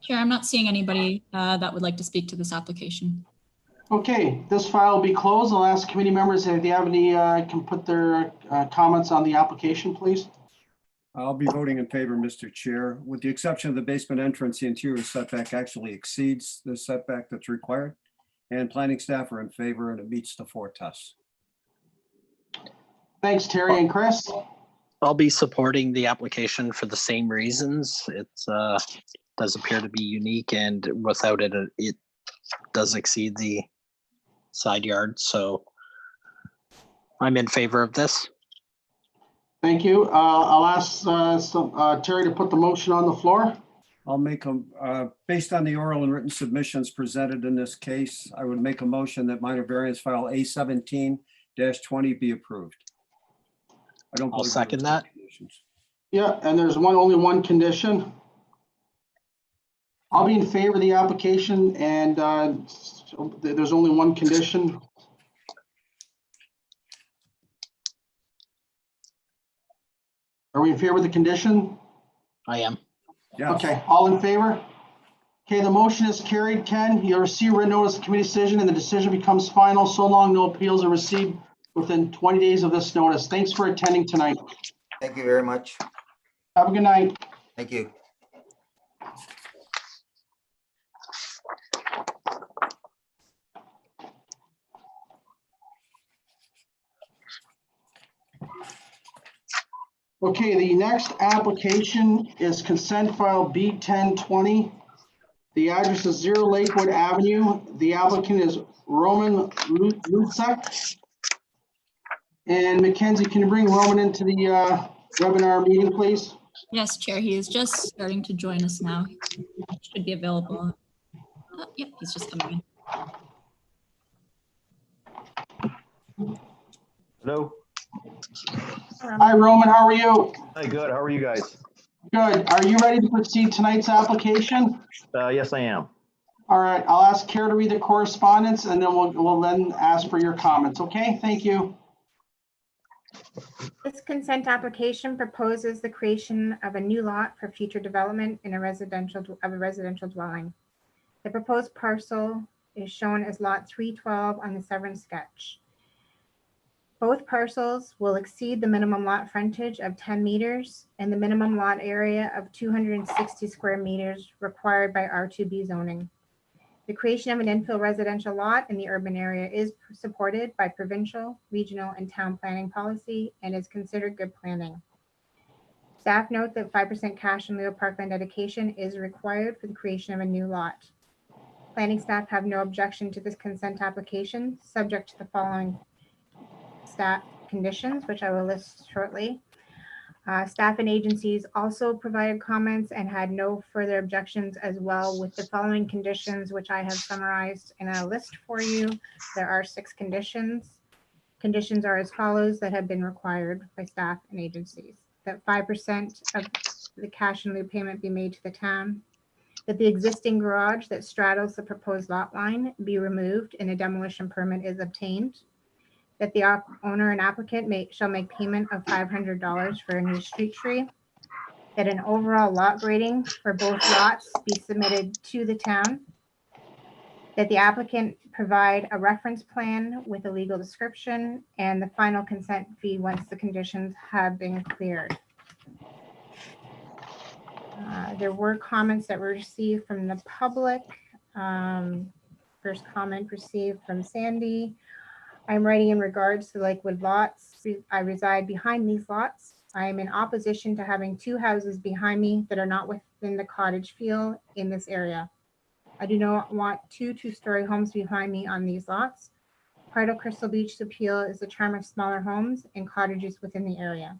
Chair, I'm not seeing anybody that would like to speak to this application. Okay, this file will be closed. I'll ask committee members if they have any, can put their comments on the application, please. I'll be voting in favor, Mr. Chair. With the exception of the basement entrance, the interior setback actually exceeds the setback that's required. And planning staff are in favor and it meets the 4 tests. Thanks, Terry and Chris. I'll be supporting the application for the same reasons. It does appear to be unique, and without it, it does exceed the side yard. So I'm in favor of this. Thank you. I'll ask Terry to put the motion on the floor. I'll make a, based on the oral and written submissions presented in this case, I would make a motion that minor variance file A17-20 be approved. I don't. I'll believe second there are that. conditions. Yeah, and there's only one condition. I'll be in favor of the application, and there's only one condition. Are we in favor of the condition? I am. Yes. Okay, all in favor? Okay, the motion is carried. Ken, you'll receive a written notice of committee decision, and the decision becomes final so long no appeals are received within 20 days of this notice. Thanks for attending tonight. Thank you very much. Have a good night. Thank you. Okay, the next application is consent file B1020. The address is 0 Lakewood Avenue. The applicant is Roman Lutzak. And Mackenzie, can you bring Roman into the webinar meeting, please? Yes, Chair, he is just starting to join us now. Should be available. Yep, he's just coming in. Hello. Hi, Roman, how are you? Hi, good. How are you guys? Good. Are you ready to proceed tonight's application? Yes, I am. All right, I'll ask Kara to read the correspondence and then we'll then ask for your comments, okay? Thank you. This consent application proposes the creation of a new lot for future development in a residential dwelling. The proposed parcel is shown as lot 312 on the Severance sketch. Both parcels will exceed the minimum lot frontage of 10 meters and the minimum lot area of 260 square meters required by R2B zoning. The creation of an infill residential lot in the urban area is supported by provincial, regional, and town planning policy and is considered good planning. Staff note that 5% cash in lieu of parkland dedication is required for the creation of a new lot. Planning staff have no objection to this consent application, subject to the following staff conditions, which I will list shortly. Staff and agencies also provided comments and had no further objections as well with the following conditions, which I have summarized in a list for you. There are 6 conditions. Conditions are as follows that have been required by staff and agencies. That 5% of the cash in lieu payment be made to the town. That the existing garage that straddles the proposed lot line be removed and a demolition permit is obtained. That the owner and applicant shall make payment of $500 for a new street tree. That an overall lot grading for both lots be submitted to the town. That the applicant provide a reference plan with a legal description and the final consent fee once the conditions have been cleared. There were comments that were received from the public. First comment received from Sandy. I'm writing in regards to Lakewood lots. I reside behind these lots. I am in opposition to having 2 houses behind me that are not within the cottage feel in this area. I do not want 2 two-story homes behind me on these lots. Part of Crystal Beach's appeal is the charm of smaller homes and cottages within the area.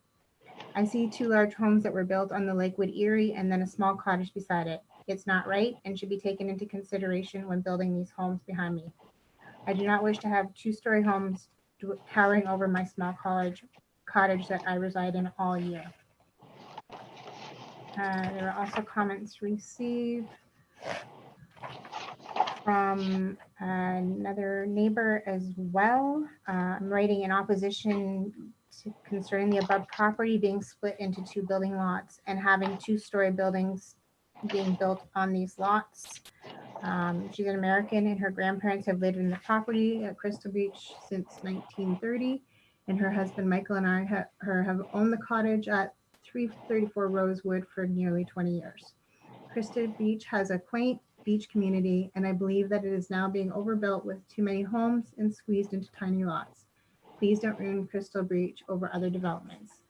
I see 2 large homes that were built on the Lakewood Erie and then a small cottage beside it. It's not right and should be taken into consideration when building these homes behind me. I do not wish to have 2-story homes towering over my small cottage that I reside in all year. There were also comments received from another neighbor as well. I'm writing in opposition concerning the above property being split into 2 building lots and having 2-story buildings being built on these lots. She's an American and her grandparents have lived in the property at Crystal Beach since 1930. And her husband, Michael, and I have owned the cottage at 334 Rosewood for nearly 20 years. Crystal Beach has a quaint beach community, and I believe that it is now being overbuilt with too many homes and squeezed into tiny lots. Please don't ruin Crystal Beach over other developments.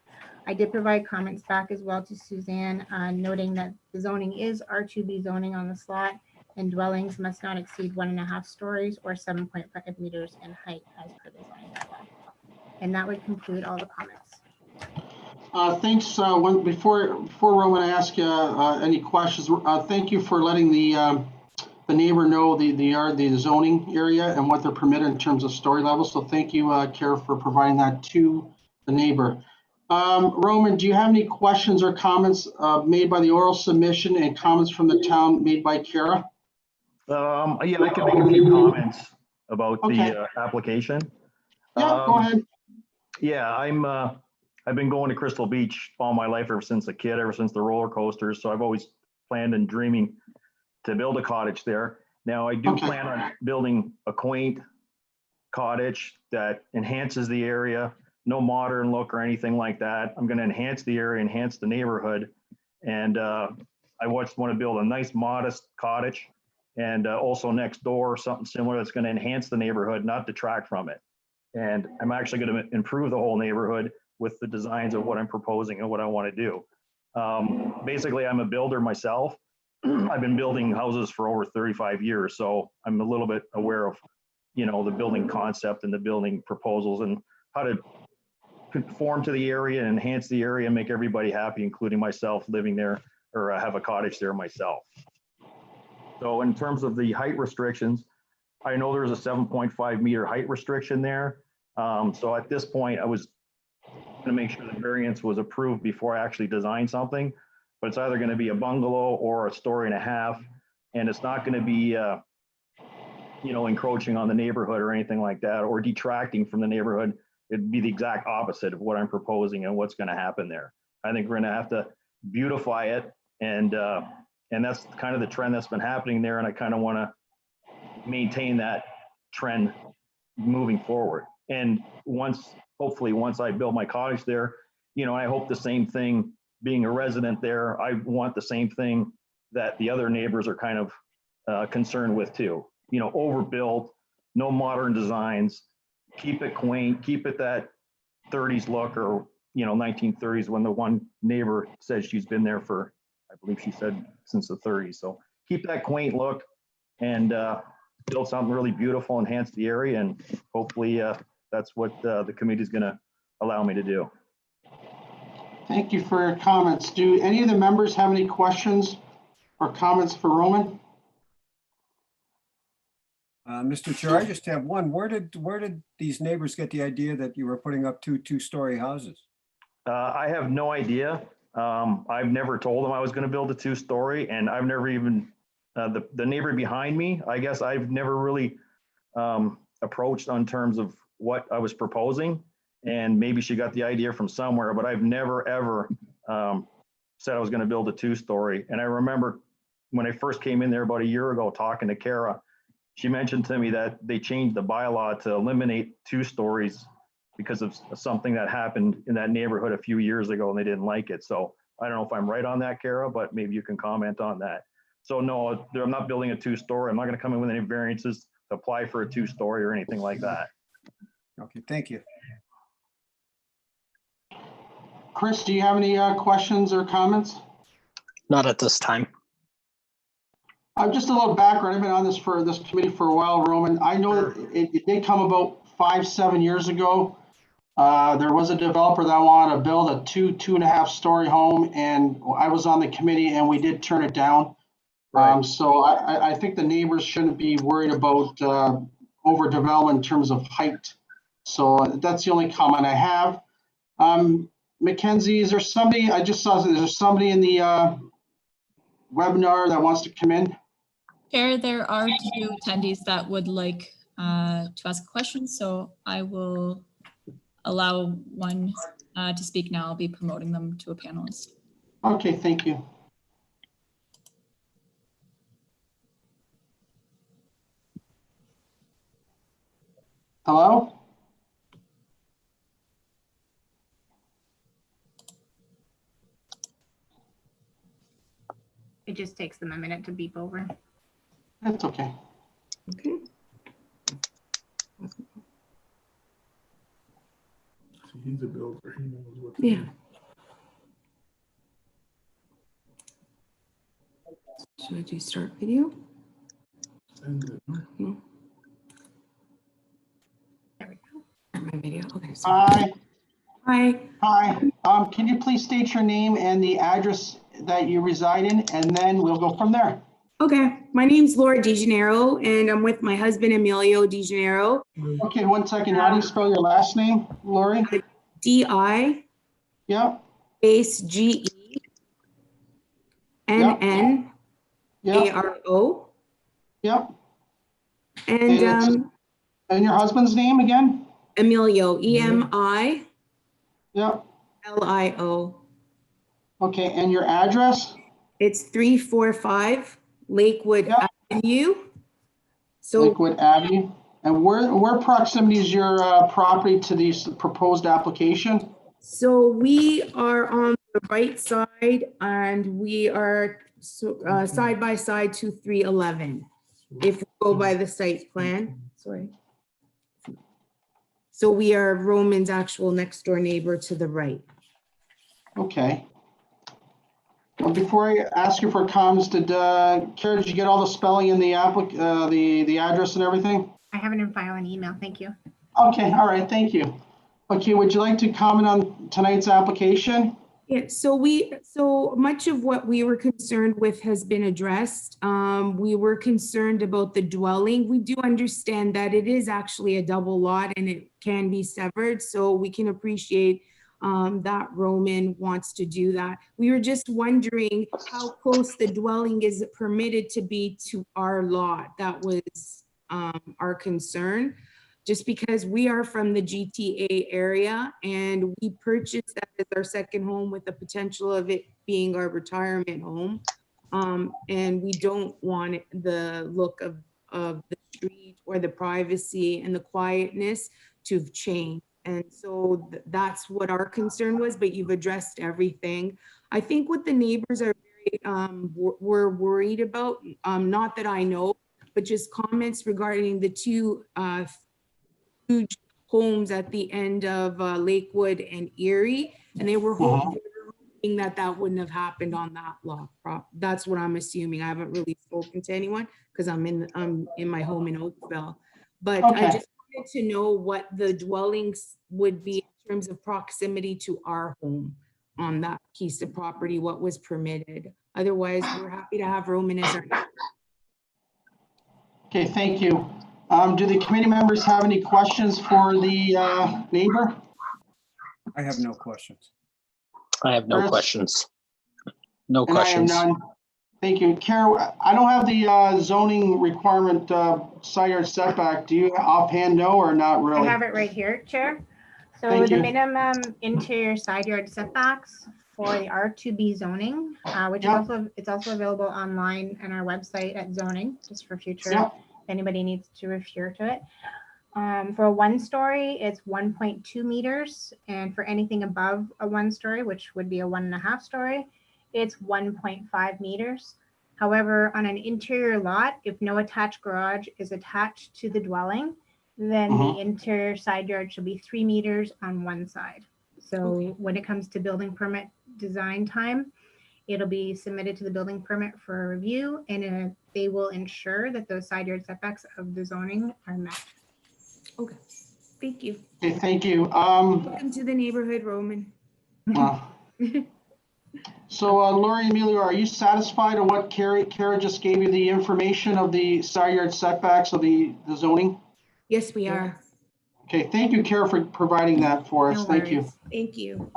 I did provide comments back as well to Suzanne, noting that the zoning is R2B zoning on this lot, and dwellings must not exceed 1.5 stories or 7.5 meters in height as per the zoning bylaw. And that would conclude all the comments. Thanks. Before Roman, I ask you any questions. Thank you for letting the neighbor know the zoning area and what they're permitted in terms of story levels. So thank you, Kara, for providing that to the neighbor. Roman, do you have any questions or comments made by the oral submission and comments from the town made by Kara? Yeah, I can make a few comments about Okay. the application. Yeah, go ahead. Yeah, I've been going to Crystal Beach all my life ever since a kid, ever since the roller coasters. So I've always planned and dreaming to build a cottage there. Now I do plan on building a quaint cottage that enhances the area, no modern look or anything like that. I'm going to enhance the area, enhance the neighborhood. And I just want to build a nice, modest cottage and also next door, something similar that's going to enhance the neighborhood, not detract from it. And I'm actually going to improve the whole neighborhood with the designs of what I'm proposing and what I want to do. Basically, I'm a builder myself. I've been building houses for over 35 years, so I'm a little bit aware of, the building concept and the building proposals and how to conform to the area and enhance the area and make everybody happy, including myself living there or have a cottage there myself. So in terms of the height restrictions, I know there's a 7.5 meter height restriction there. So at this point, I was to make sure the variance was approved before I actually design something. But it's either going to be a bungalow or a story and a half, and it's not going to be, encroaching on the neighborhood or anything like that, or detracting from the neighborhood. It'd be the exact opposite of what I'm proposing and what's going to happen there. I think we're going to have to beautify it, and that's kind of the trend that's been happening there, and I kind of want to maintain that trend moving forward. And hopefully once I build my cottage there, I hope the same thing, being a resident there, I want the same thing that the other neighbors are kind of concerned with too. Overbuilt, no modern designs, keep it quaint, keep it that 30s look, or 1930s, when the one neighbor says she's been there for, I believe she said, since the 30s. So keep that quaint look and build something really beautiful, enhance the area, and hopefully that's what the committee is going to allow me to do. Thank you for your comments. Do any of the members have any questions or comments for Roman? Mr. Chair, I just have one. Where did these neighbors get the idea that you were putting up two-story houses? I have no idea. I've never told them I was going to build a 2-story, and I've never even, the neighbor behind me, I guess I've never really approached on terms of what I was proposing. And maybe she got the idea from somewhere, but I've never, ever said I was going to build a 2-story. And I remember when I first came in there about a year ago talking to Kara, she mentioned to me that they changed the bylaw to eliminate 2 stories because of something that happened in that neighborhood a few years ago, and they didn't like it. So I don't know if I'm right on that, Kara, but maybe you can comment on that. So no, I'm not building a 2-story. I'm not going to come in with any variances to apply for a 2-story or anything like that. Okay, thank you. Chris, do you have any questions or comments? Not at this time. Just a little background. I've been on this committee for a while, Roman. I know that it did come about 5-7 years ago. There was a developer that wanted to build a 2.5-story home, and I was on the committee, and we did turn it down. Right. So I think the neighbors shouldn't be worried about overdevelopment in terms of height. So that's the only comment I have. Mackenzie, is there somebody, I just saw, is there somebody in the webinar that wants to come in? Chair, there are 2 attendees that would like to ask a question, so I will allow one to speak now. I'll be promoting them to a panelist. Okay, thank you. Hello? It just takes them a minute to beep over. That's okay. Okay. He's a builder. He knows what. Yeah. Should I do start video? No. There we go. Start my video. Okay. Hi. Hi. Hi. Can you please state your name and the address that you reside in, and then we'll go from there. Okay. My name's Laura DeGennaro, and I'm with my husband, Emilio DeGennaro. Okay, 1 second. How do you spell your last name, Lori? D-I Yep. space G-E-N-N-A-R-O. Yep. And And your husband's name again? Emilio, E-M-I-L-I-O. Yep. Okay, and your address? It's 345 Lakewood Avenue. So Lakewood Avenue. And where proximity is your property to the proposed application? So we are on the right side, and we are side by side to 311. If we go by the site plan, sorry. So we are Roman's actual next door neighbor to the right. Okay. Well, before I ask you for comments, Kara, did you get all the spelling in the the address and everything? I have it in file and email. Thank you. Okay, all right, thank you. Okay, would you like to comment on tonight's application? Yeah, so much of what we were concerned with has been addressed. We were concerned about the dwelling. We do understand that it is actually a double lot and it can be severed, so we can appreciate that Roman wants to do that. We were just wondering how close the dwelling is permitted to be to our lot. That was our concern, just because we are from the GTA area and we purchased that as our second home with the potential of it being our retirement home. And we don't want the look of the street or the privacy and the quietness to have changed. And so that's what our concern was, but you've addressed everything. I think what the neighbors are very, were worried about, not that I know, but just comments regarding the two huge homes at the end of Lakewood and Erie. And they were hoping that that wouldn't have happened on that lot. That's what I'm assuming. I haven't really spoken to anyone because I'm in my home in Oakville. But I just wanted to know what the dwellings would be in terms of proximity to our home on that piece of property, what was permitted. Otherwise, we're happy to have Roman as our neighbor. Okay, thank you. Do the committee members have any questions for the neighbor? I have no questions. I have no Chris? questions. No And I have questions. none. Thank you. Kara, I don't have the zoning requirement side yard setback. Do you offhand know or not really? I have it right here, Chair. So Thank the you. minimum interior side yard setbacks for the R2B zoning, which is it's also available online on our website at zoning, just for future, if anybody needs to refer to it. For a 1-story, it's 1.2 meters. And for anything above a 1-story, which would be a 1.5 story, it's 1.5 meters. However, on an interior lot, if no attached garage is attached to the dwelling, then the interior side yard should be 3 meters on one side. So when it comes to building permit design time, it'll be submitted to the building permit for a review, and they will ensure that those side yard setbacks of the zoning are met. Okay, thank you. Okay, thank you. Welcome to the neighborhood, Roman. So Lori Emilio, are you satisfied with what Kara just gave you the information of the side yard setbacks of the zoning? Yes, we are. Okay, thank you, Kara, for providing that for us. No Thank you. worries. Thank you.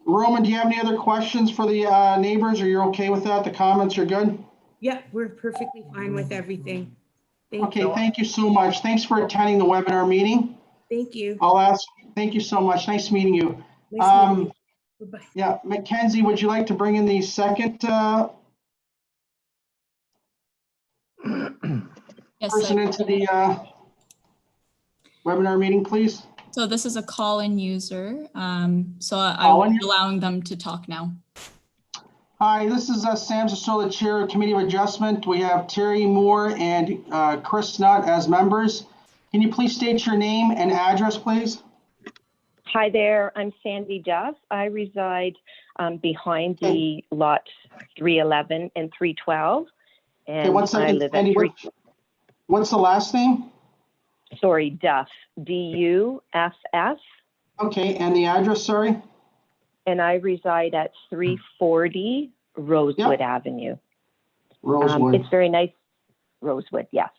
Roman, do you have any other questions for the neighbors, or you're okay with that? The comments are good? Yeah, we're perfectly fine with everything. Thank Okay, you. thank you so much. Thanks for attending the webinar meeting. Thank you. Thank you so much. Nice meeting you. Nice meeting you. Goodbye. Yeah, Mackenzie, would you like to bring in the second Yes, person into the webinar meeting, please? so this is a call-in user. So I will Call-in? be allowing them to talk now. Hi, this is Sam Sasola, Chair of Committee of Adjustment. We have Terry Moore and Chris Nutt as members. Can you please state your name and address, please? Hi there, I'm Sandy Duff. I reside behind the lots 311 and 312. And Okay, 1 second, I live Sandy, at what's the last name? Sorry, Duff, D-U-F-F. Okay, and the address, sorry? And I reside at 340 Rosewood Avenue. Rosewood. It's very nice, Rosewood, yes.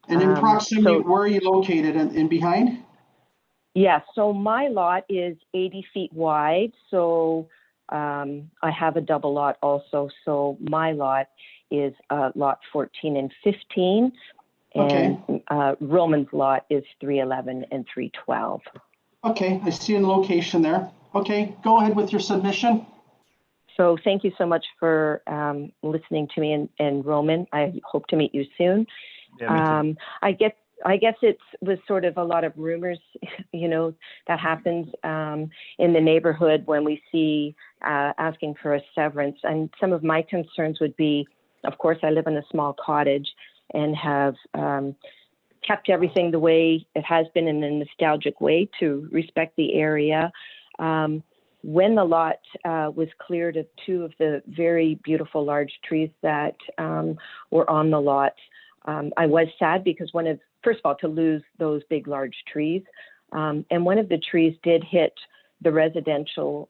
And in proximity, where are you located, in behind? Yeah, so my lot is 80 feet wide, so I have a double lot also. So my lot is lot 14 and 15, and Roman's lot is 311 and 312. Okay, I see a location there. Okay, go ahead with your submission. So thank you so much for listening to me, and Roman, I hope to meet you soon. Yeah, me too. I guess it was sort of a lot of rumors, you know, that happens in the neighborhood when we see asking for a severance. And some of my concerns would be, of course, I live in a small cottage and have kept everything the way it has been in a nostalgic way to respect the area. When the lot was cleared of 2 of the very beautiful large trees that were on the lot, I was sad because first of all, to lose those big, large trees. And one of the trees did hit the residential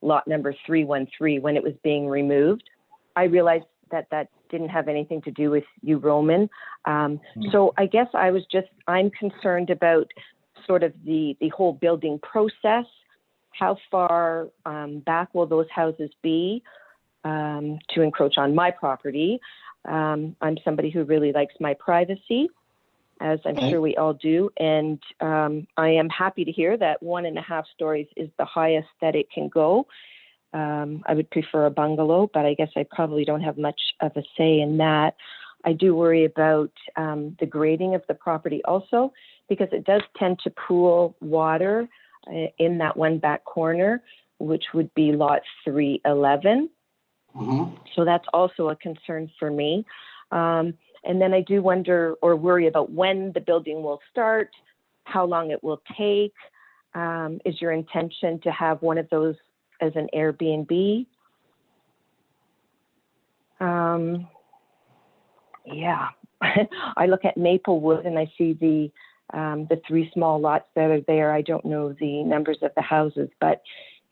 lot number 313 when it was being removed. I realized that that didn't have anything to do with you, Roman. So I guess I'm concerned about sort of the whole building process how far back will those houses be to encroach on my property? I'm somebody who really likes my privacy, as I'm sure we all do. And I am happy to hear that 1.5 stories is the highest that it can go. I would prefer a bungalow, but I guess I probably don't have much of a say in that. I do worry about the grading of the property also, because it does tend to pool water in that one back corner, which would be lot 311. So that's also a concern for me. And then I do wonder or worry about when the building will start, how long it will take. Is your intention to have one of those as an Airbnb? Yeah, I look at Maplewood and I see the 3 small lots that are there. I don't know the numbers of the houses, but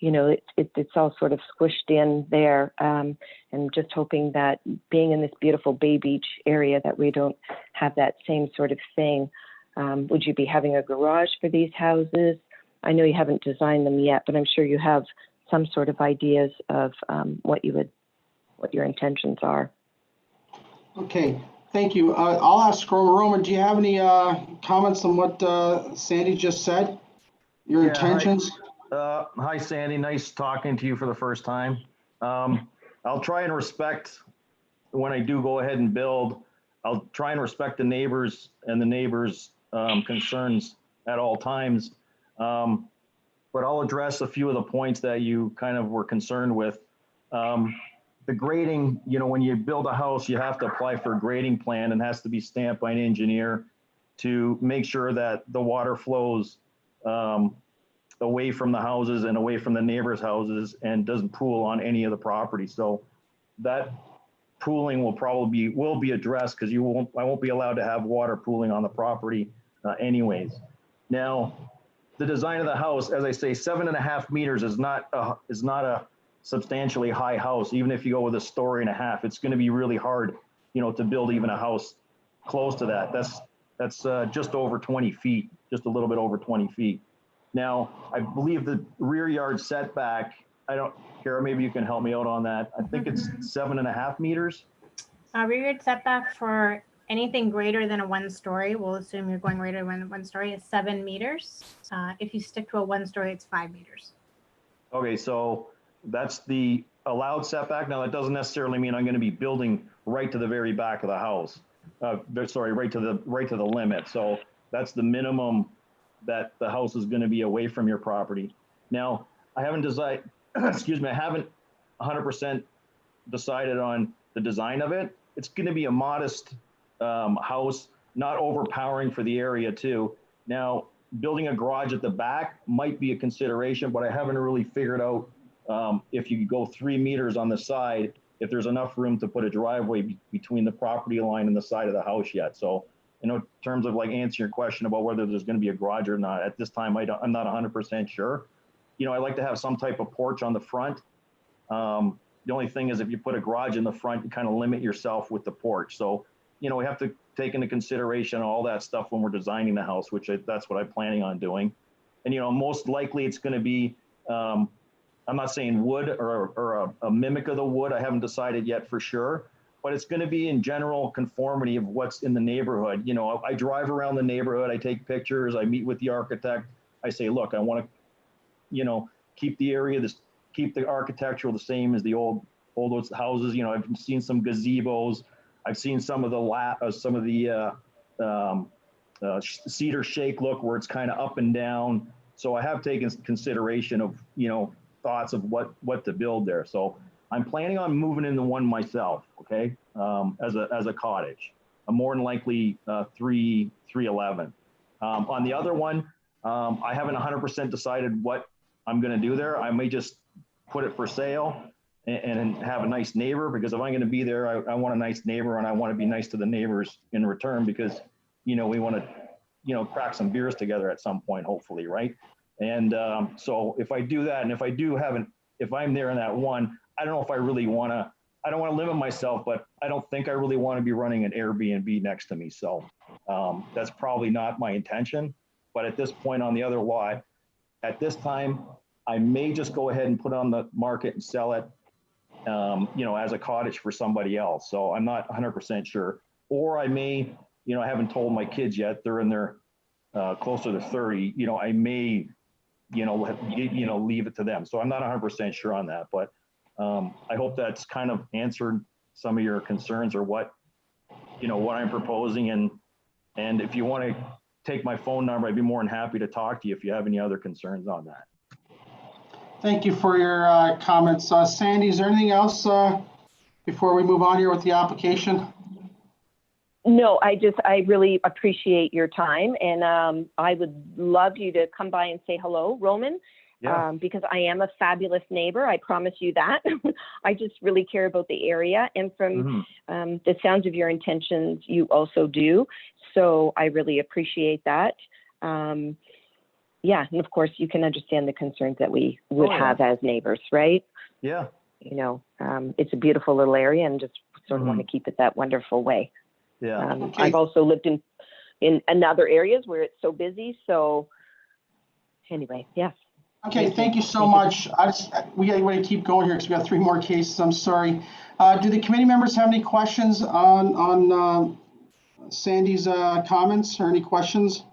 you know, it's all sort of squished in there. And just hoping that being in this beautiful Bay Beach area that we don't have that same sort of thing. Would you be having a garage for these houses? I know you haven't designed them yet, but I'm sure you have some sort of ideas of what your intentions are. Okay, thank you. I'll ask Roman, do you have any comments on what Sandy just said? Your intentions? Hi, Sandy. Nice talking to you for the first time. I'll try and respect, when I do go ahead and build, I'll try and respect the neighbors and the neighbors' concerns at all times. But I'll address a few of the points that you kind of were concerned with. The grading, you know, when you build a house, you have to apply for a grading plan and has to be stamped by an engineer to make sure that the water flows away from the houses and away from the neighbors' houses and doesn't pool on any of the property. So that pooling will be addressed, because I won't be allowed to have water pooling on the property anyways. Now, the design of the house, as I say, 7.5 meters is not a substantially high house. Even if you go with 1.5 stories, it's going to be really hard, you know, to build even a house close to that. That's just over 20 feet, just a little bit over 20 feet. Now, I believe the rear yard setback, Kara, maybe you can help me out on that. I think it's 7.5 meters. Rear yard setback for anything greater than a 1 story, we'll assume you're going greater than 1 story, is 7 meters. If you stick to a 1 story, it's 5 meters. Okay, so that's the allowed setback. Now, that doesn't necessarily mean I'm going to be building right to the very back of the house. Sorry, right to the limit. So that's the minimum that the house is going to be away from your property. Now, I haven't decided, excuse me, I haven't 100% decided on the design of it. It's going to be a modest house, not overpowering for the area too. Now, building a garage at the back might be a consideration, but I haven't really figured out if you go 3 meters on the side, if there's enough room to put a driveway between the property line and the side of the house yet. So, you know, in terms of like answering your question about whether there's going to be a garage or not, at this time, I'm not 100% sure. You know, I like to have some type of porch on the front. The only thing is, if you put a garage in the front, you kind of limit yourself with the porch. So, you know, we have to take into consideration all that stuff when we're designing the house, which that's what I'm planning on doing. And, you know, most likely it's going to be, I'm not saying wood or a mimic of the wood. I haven't decided yet for sure, but it's going to be in general conformity of what's in the neighborhood. You know, I drive around the neighborhood, I take pictures, I meet with the architect. I say, look, I want to, you know, keep the area, keep the architectural the same as the old houses. You know, I've seen some gazebos. I've seen some of the cedar shake look where it's kind of up and down. So I have taken consideration of, you know, thoughts of what to build there. So I'm planning on moving into one myself, okay, as a cottage. I'm more than likely 311. On the other one, I haven't 100% decided what I'm going to do there. I may just put it for sale and have a nice neighbor, because if I'm going to be there, I want a nice neighbor, and I want to be nice to the neighbors in return, because, you know, we want to, you know, crack some beers together at some point, hopefully, right? And so if I do that, and if I'm there in that one, I don't know if I really want to, I don't want to limit myself, but I don't think I really want to be running an Airbnb next to me. So that's probably not my intention. But at this point on the other lot, at this time, I may just go ahead and put it on the market and sell it, as a cottage for somebody else. So I'm not 100% sure. Or I may, I haven't told my kids yet. They're in their closer to 30. I may, leave it to them. So I'm not 100% sure on that. But I hope that's kind of answered some of your concerns or what I'm proposing. And if you want to take my phone number, I'd be more than happy to talk to you if you have any other concerns on that. Thank you for your comments. Sandy, is there anything else before we move on here with the application? No, I really appreciate your time, and I would love you to come by and say hello, Roman, because I am a fabulous neighbor. I promise you that. I just really care about the area, and from the sounds of your intentions, you also do. So I really appreciate that. Yeah, and of course, you can understand the concerns that we would have as neighbors, right? Yeah. It's a beautiful little area, and just sort of want to keep it that wonderful way. Yeah. Okay. I've also lived in other areas where it's so busy. So anyway, yes. Okay, thank you so much. We got to keep going here because we got 3 more cases. I'm sorry. Do the committee members have any questions on Sandy's comments or any questions?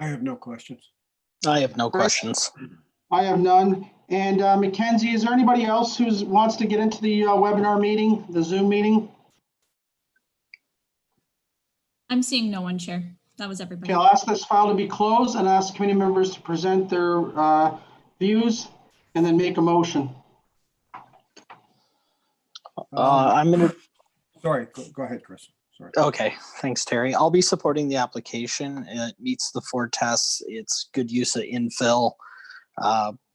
I have no questions. I have no questions. I have none. And Mackenzie, is there anybody else who wants to get into the webinar meeting, the Zoom meeting? I'm seeing no one, Chair. That was everybody. Okay, I'll ask this file to be closed and ask committee members to present their views and then make a motion. I'm going to. Sorry, go ahead, Chris. Sorry. Okay, thanks, Terry. I'll be supporting the application. It meets the 4 tests. It's good use of infill.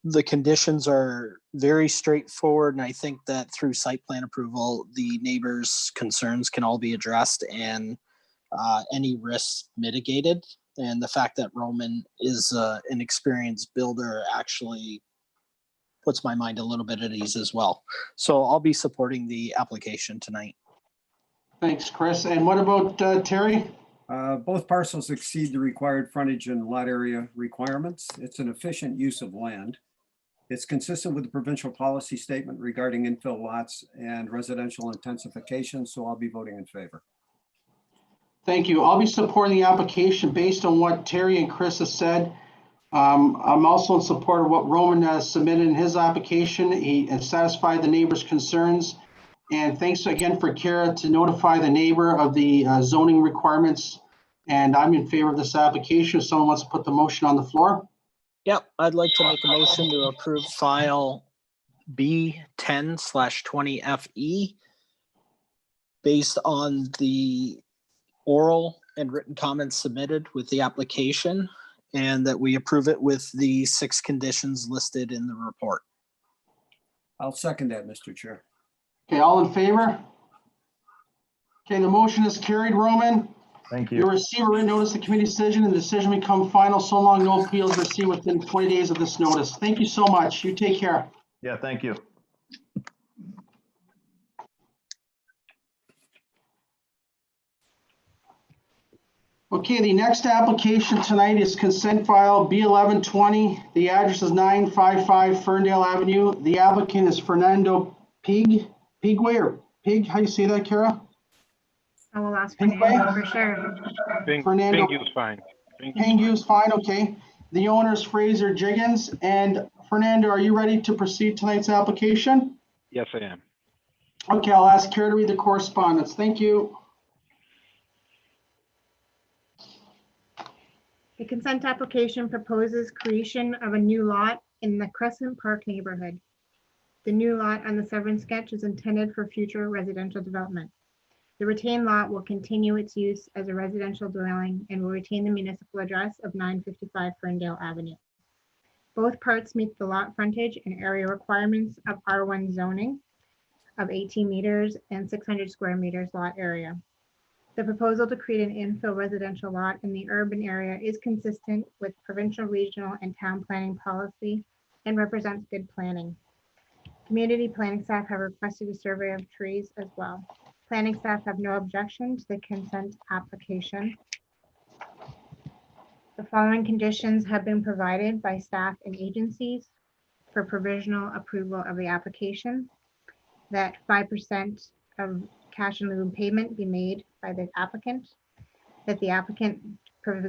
The conditions are very straightforward, and I think that through site plan approval, the neighbors' concerns can all be addressed and any risks mitigated. And the fact that Roman is an experienced builder actually puts my mind a little bit at ease as well. So I'll be supporting the application tonight. Thanks, Chris. And what about Terry? Both parcels exceed the required frontage and lot area requirements. It's an efficient use of land. It's consistent with the provincial policy statement regarding infill lots and residential intensification, so I'll be voting in favor. Thank you. I'll be supporting the application based on what Terry and Chris have said. I'm also in support of what Roman has submitted in his application. He has satisfied the neighbor's concerns. And thanks again for Kara to notify the neighbor of the zoning requirements. And I'm in favor of this application. If someone wants to put the motion on the floor. Yep, I'd like to make a motion to approve file B10/20FE based on the oral and written comments submitted with the application, and that we approve it with the 6 conditions listed in the report. I'll second that, Mr. Chair. Okay, all in favor? Okay, the motion is carried. Roman, Thank you'll you. receive a written notice of the committee decision, and the decision will become final so long no appeals received within 20 days of this notice. Thank you so much. You take care. Yeah, thank you. Okay, the next application tonight is consent file B1120. The address is 955 Ferndale Avenue. The applicant is Fernando Pigway or Pig, how do you say that, Kara? I will ask Fernando for sure. Fernando. Pingu's fine. Pingu's fine, okay. The owner is Fraser Jiggins. And Fernando, are you ready to proceed tonight's application? Yes, I am. Okay, I'll ask Kara to read the correspondence. Thank you. The consent application proposes creation of a new lot in the Crescent Park neighborhood. The new lot on the Severance sketch is intended for future residential development. The retained lot will continue its use as a residential dwelling and will retain the municipal address of 955 Ferndale Avenue. Both parts meet the lot frontage and area requirements of R1 zoning of 18 meters and 600 square meters lot area. The proposal to create an infill residential lot in the urban area is consistent with provincial, regional, and town planning policy and represents good planning. Community planning staff have requested a survey of trees as well. Planning staff have no objection to the consent application. The following conditions have been provided by staff and agencies. for provisional approval of the application, that 5% of cash in lieu payment be made by the applicant, that the applicant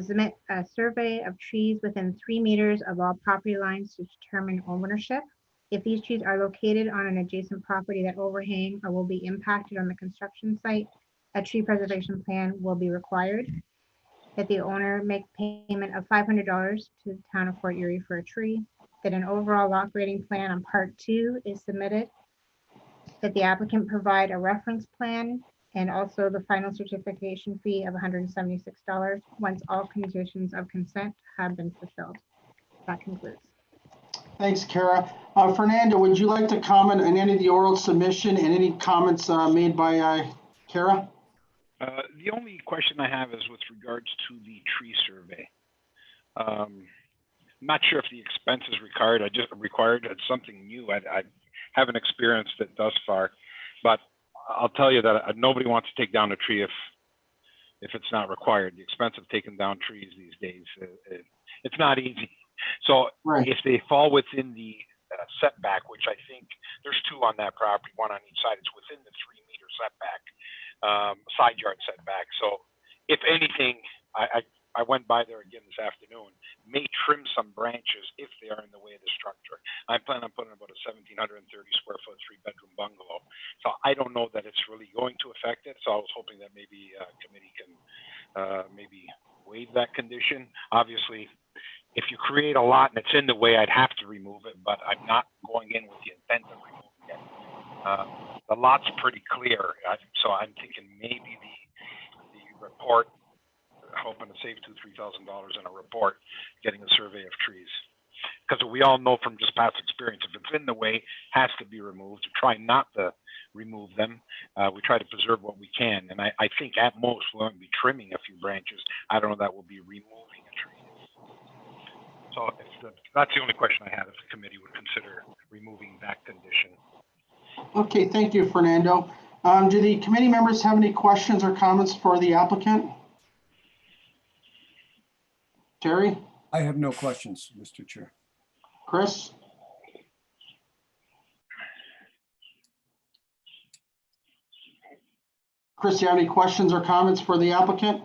submit a survey of trees within 3 meters of all property lines to determine ownership. If these trees are located on an adjacent property that overhang or will be impacted on the construction site, a tree preservation plan will be required. That the owner make payment of $500 to the town of Fort Erie for a tree. That an overall lot grading plan on part 2 is submitted. That the applicant provide a reference plan and also the final certification fee of $176 once all conditions of consent have been fulfilled. That concludes. Thanks, Kara. Fernando, would you like to comment on any of the oral submission and any comments made by Kara? The only question I have is with regards to the tree survey. I'm not sure if the expense is required. It's something new. I haven't experienced it thus far, but I'll tell you that nobody wants to take down a tree if it's not required. The expense of taking down trees these days, it's not easy. So if they fall within the setback, which I think there's 2 on that property, 1 on each side, it's within the 3-meter setback, side yard setback. So if anything, I went by there again this afternoon, may trim some branches if they are in the way of the structure. I plan on putting about a 1,730 square foot 3-bedroom bungalow. So I don't know that it's really going to affect it. So I was hoping that maybe a committee can maybe waive that condition. Obviously, if you create a lot and it's in the way, I'd have to remove it, but I'm not going in with the intent of removing it. The lot's pretty clear, so I'm thinking maybe the report, hoping to save $2,000-3,000 in a report, getting a survey of trees. Because we all know from just past experience, if it's in the way, has to be removed. We try not to remove them. We try to preserve what we can. And I think at most we'll only be trimming a few branches. I don't know that we'll be removing a tree. So that's the only question I have, if the committee would consider removing that condition. Okay, thank you, Fernando. Do the committee members have any questions or comments for the applicant? Terry? I have no questions, Mr. Chair. Chris? Chris, do you have any questions or comments for the applicant?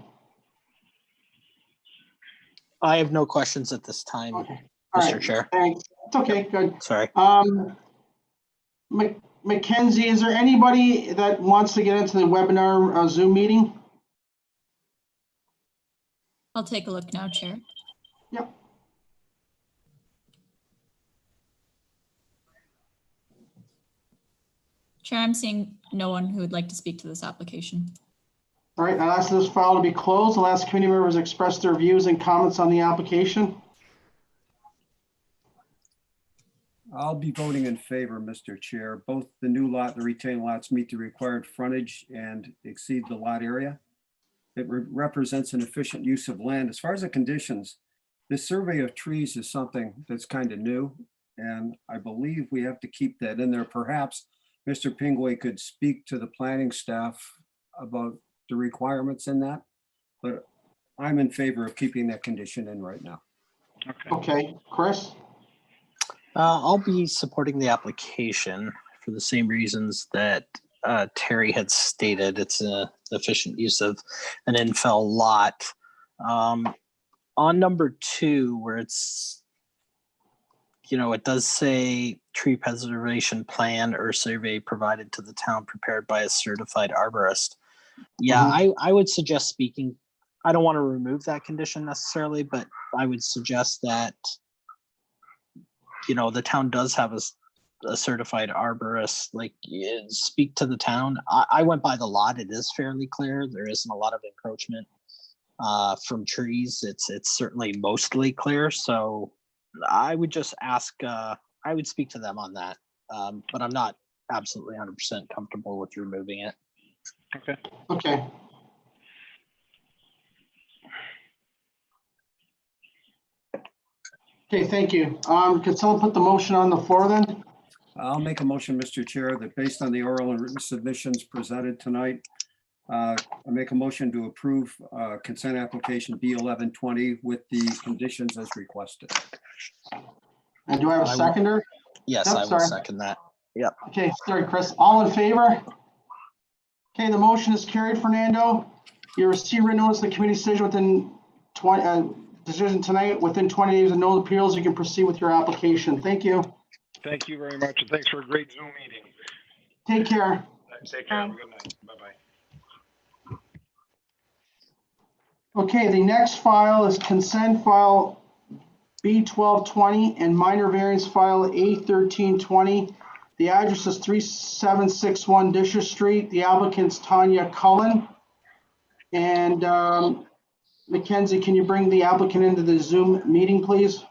I have no questions at this time, Okay. Mr. Chair. Thanks. It's okay, good. Sorry. Mackenzie, is there anybody that wants to get into the webinar Zoom meeting? I'll take a look now, Chair. Yep. Chair, I'm seeing no one who would like to speak to this application. All right, I'll ask this file to be closed. I'll ask committee members to express their views and comments on the application. I'll be voting in favor, Mr. Chair. Both the new lot and the retained lots meet the required frontage and exceed the lot area. It represents an efficient use of land. As far as the conditions, this survey of trees is something that's kind of new, and I believe we have to keep that in there. Perhaps Mr. Pingway could speak to the planning staff about the requirements in that, but I'm in favor of keeping that condition in right now. Okay, Chris? I'll be supporting the application for the same reasons that Terry had stated. It's an efficient use of an infill lot. On number 2, where it's, it does say tree preservation plan or survey provided to the town prepared by a certified arborist. Yeah, I would suggest speaking. I don't want to remove that condition necessarily, but I would suggest that the town does have a certified arborist, speak to the town. I went by the lot. It is fairly clear. There isn't a lot of encroachment from trees. It's certainly mostly clear. So I would just ask, I would speak to them on that. But I'm not absolutely 100% comfortable with removing it. Okay. Okay. Okay, thank you. Could someone put the motion on the floor then? I'll make a motion, Mr. Chair, that based on the oral and written submissions presented tonight, I make a motion to approve consent application B1120 with the conditions as requested. And do I have a seconder? Yes, Yep, I will sorry. second that. Yep. Okay, sorry, Chris. All in favor? Okay, the motion is carried, Fernando. You receive a notice of the committee decision within 20, decision tonight, within 20 days of no appeals, you can proceed with your application. Thank you. Thank you very much, and thanks for a great Zoom meeting. Take care. Take care. Have a good night. Bye-bye. Okay, the next file is consent file B1220 and minor variance file A1320. The address is 3761 Disher Street. The applicant's Tanya Cullen. And Mackenzie, can you bring the applicant into the Zoom meeting, please?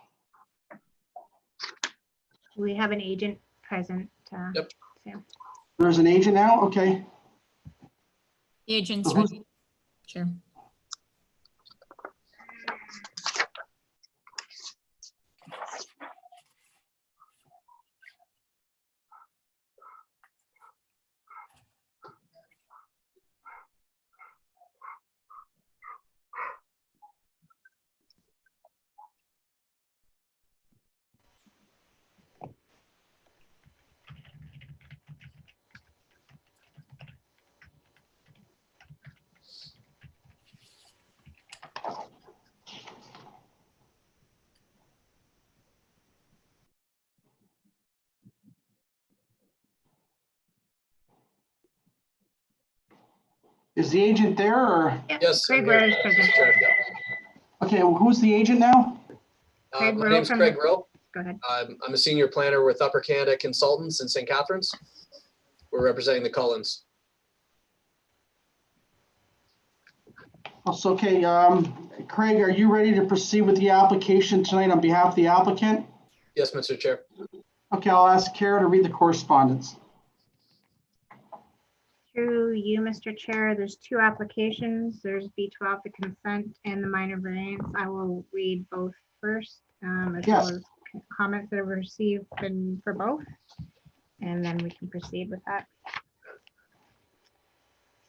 We have an agent present. Yep. Sam. There's an agent now? Okay. The agent's So who's- ready. Sure. Is the agent there or? Yes. Craig I'm here, Rowe is present. Mr. Chair, yeah. Okay, well, who's the agent now? Craig My Rowe name's from- Craig Rowe. Go ahead. I'm a senior planner with Upper Canada Consultants in St. Catharines. We're representing the Cullens. Also, okay, Craig, are you ready to proceed with the application tonight on behalf of the applicant? Yes, Mr. Chair. Okay, I'll ask Kara to read the correspondence. Through you, Mr. Chair, there's two applications. There's B12, the consent, and the minor variance. I will read both first, as Yes. well as comments that I've received for both, and then we can proceed with that.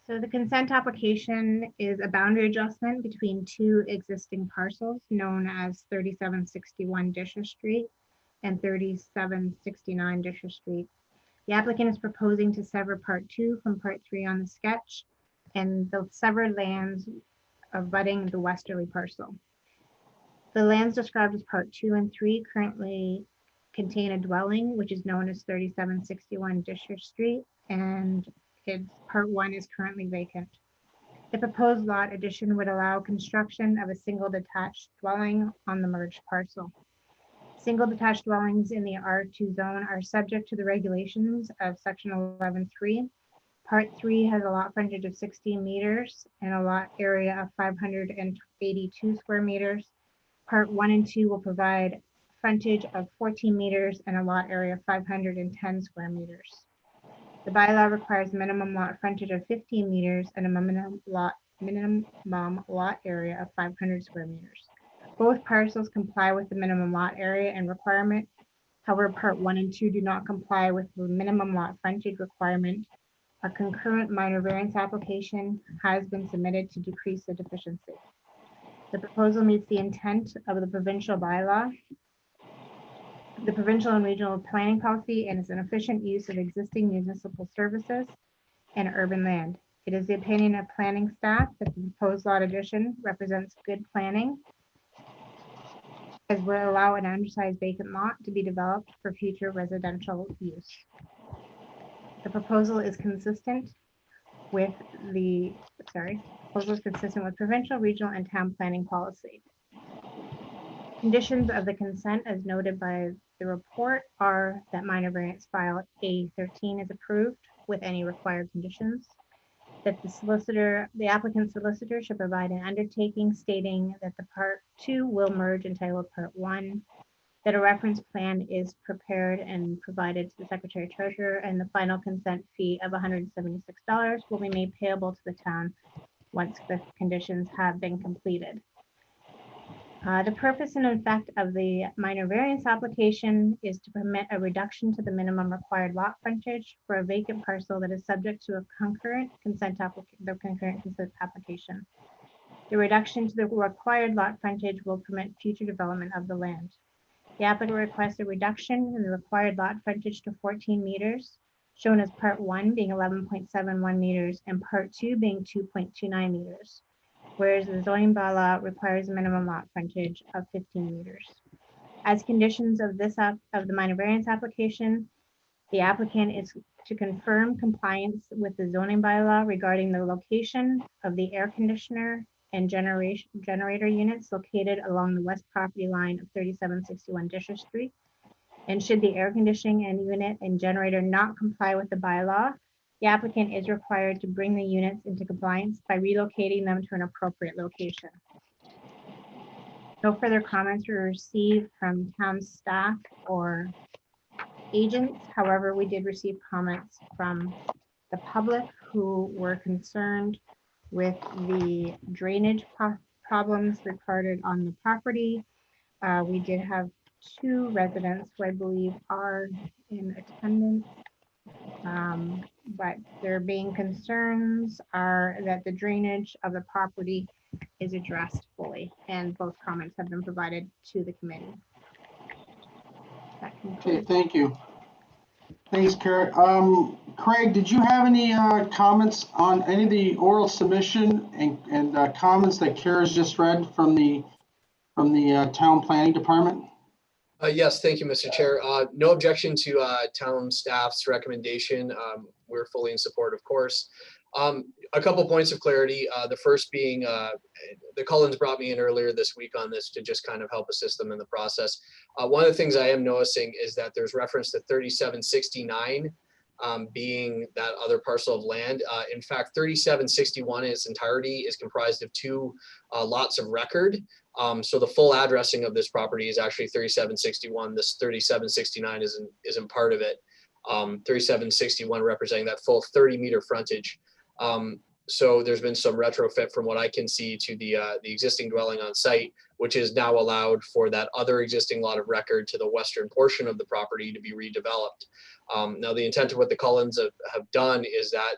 So the consent application is a boundary adjustment between two existing parcels known as 3761 Disher Street and 3769 Disher Street. The applicant is proposing to sever part 2 from part 3 on the sketch and the severed lands abutting the westerly parcel. The lands described as part 2 and 3 currently contain a dwelling, which is known as 3761 Disher Street, and its part 1 is currently vacant. The proposed lot addition would allow construction of a single detached dwelling on the merged parcel. Single detached dwellings in the R2 zone are subject to the regulations of section 11.3. Part 3 has a lot frontage of 16 meters and a lot area of 582 square meters. Part 1 and 2 will provide frontage of 14 meters and a lot area of 510 square meters. The bylaw requires minimum lot frontage of 15 meters and a minimum lot area of 500 square meters. Both parcels comply with the minimum lot area and requirement. However, part 1 and 2 do not comply with the minimum lot frontage requirement. A concurrent minor variance application has been submitted to decrease the deficiency. The proposal meets the intent of the provincial bylaw, the provincial and regional planning policy, and is an efficient use of existing municipal services and urban land. It is the opinion of planning staff that the proposed lot addition represents good planning, as will allow an undersized vacant lot to be developed for future residential use. The proposal is consistent with provincial, regional, and town planning policy. Conditions of the consent as noted by the report are that minor variance file A13 is approved with any required conditions, that the applicant solicitor should provide an undertaking stating that the part 2 will merge entitled part 1, that a reference plan is prepared and provided to the Secretary Treasurer, and the final consent fee of $176 will be made payable to the town once the conditions have been completed. The purpose and effect of the minor variance application is to permit a reduction to the minimum required lot frontage for a vacant parcel that is subject to a concurrent consent application. The reduction to the required lot frontage will permit future development of the land. The applicant requests a reduction in the required lot frontage to 14 meters, shown as part 1 being 11.71 meters and part 2 being 2.29 meters, whereas the zoning bylaw requires a minimum lot frontage of 15 meters. As conditions of the minor variance application, the applicant is to confirm compliance with the zoning bylaw regarding the location of the air conditioner and generator units located along the west property line of 3761 Disher Street. And should the air conditioning and unit and generator not comply with the bylaw, the applicant is required to bring the units into compliance by relocating them to an appropriate location. No further comments were received from town staff or agents. However, we did receive comments from the public who were concerned with the drainage problems recorded on the property. We did have 2 residents who I believe are in attendance, but their main concerns are that the drainage of the property is addressed fully, and both comments have been provided to the committee. Okay, thank you. Thanks, Kara. Craig, did you have any comments on any of the oral submission and comments that Kara's just read from the town planning department? Yes, thank you, Mr. Chair. No objection to town staff's recommendation. We're fully in support, of course. A couple points of clarity. The first being, the Cullens brought me in earlier this week on this to just kind of help assist them in the process. One of the things I am noticing is that there's reference to 3769 being that other parcel of land. In fact, 3761 in its entirety is comprised of 2 lots of record. So the full addressing of this property is actually 3761. This 3769 isn't part of it. 3761 representing that full 30-meter frontage. So there's been some retrofit from what I can see to the existing dwelling on site, which is now allowed for that other existing lot of record to the western portion of the property to be redeveloped. Now the intent of what the Cullens have done is that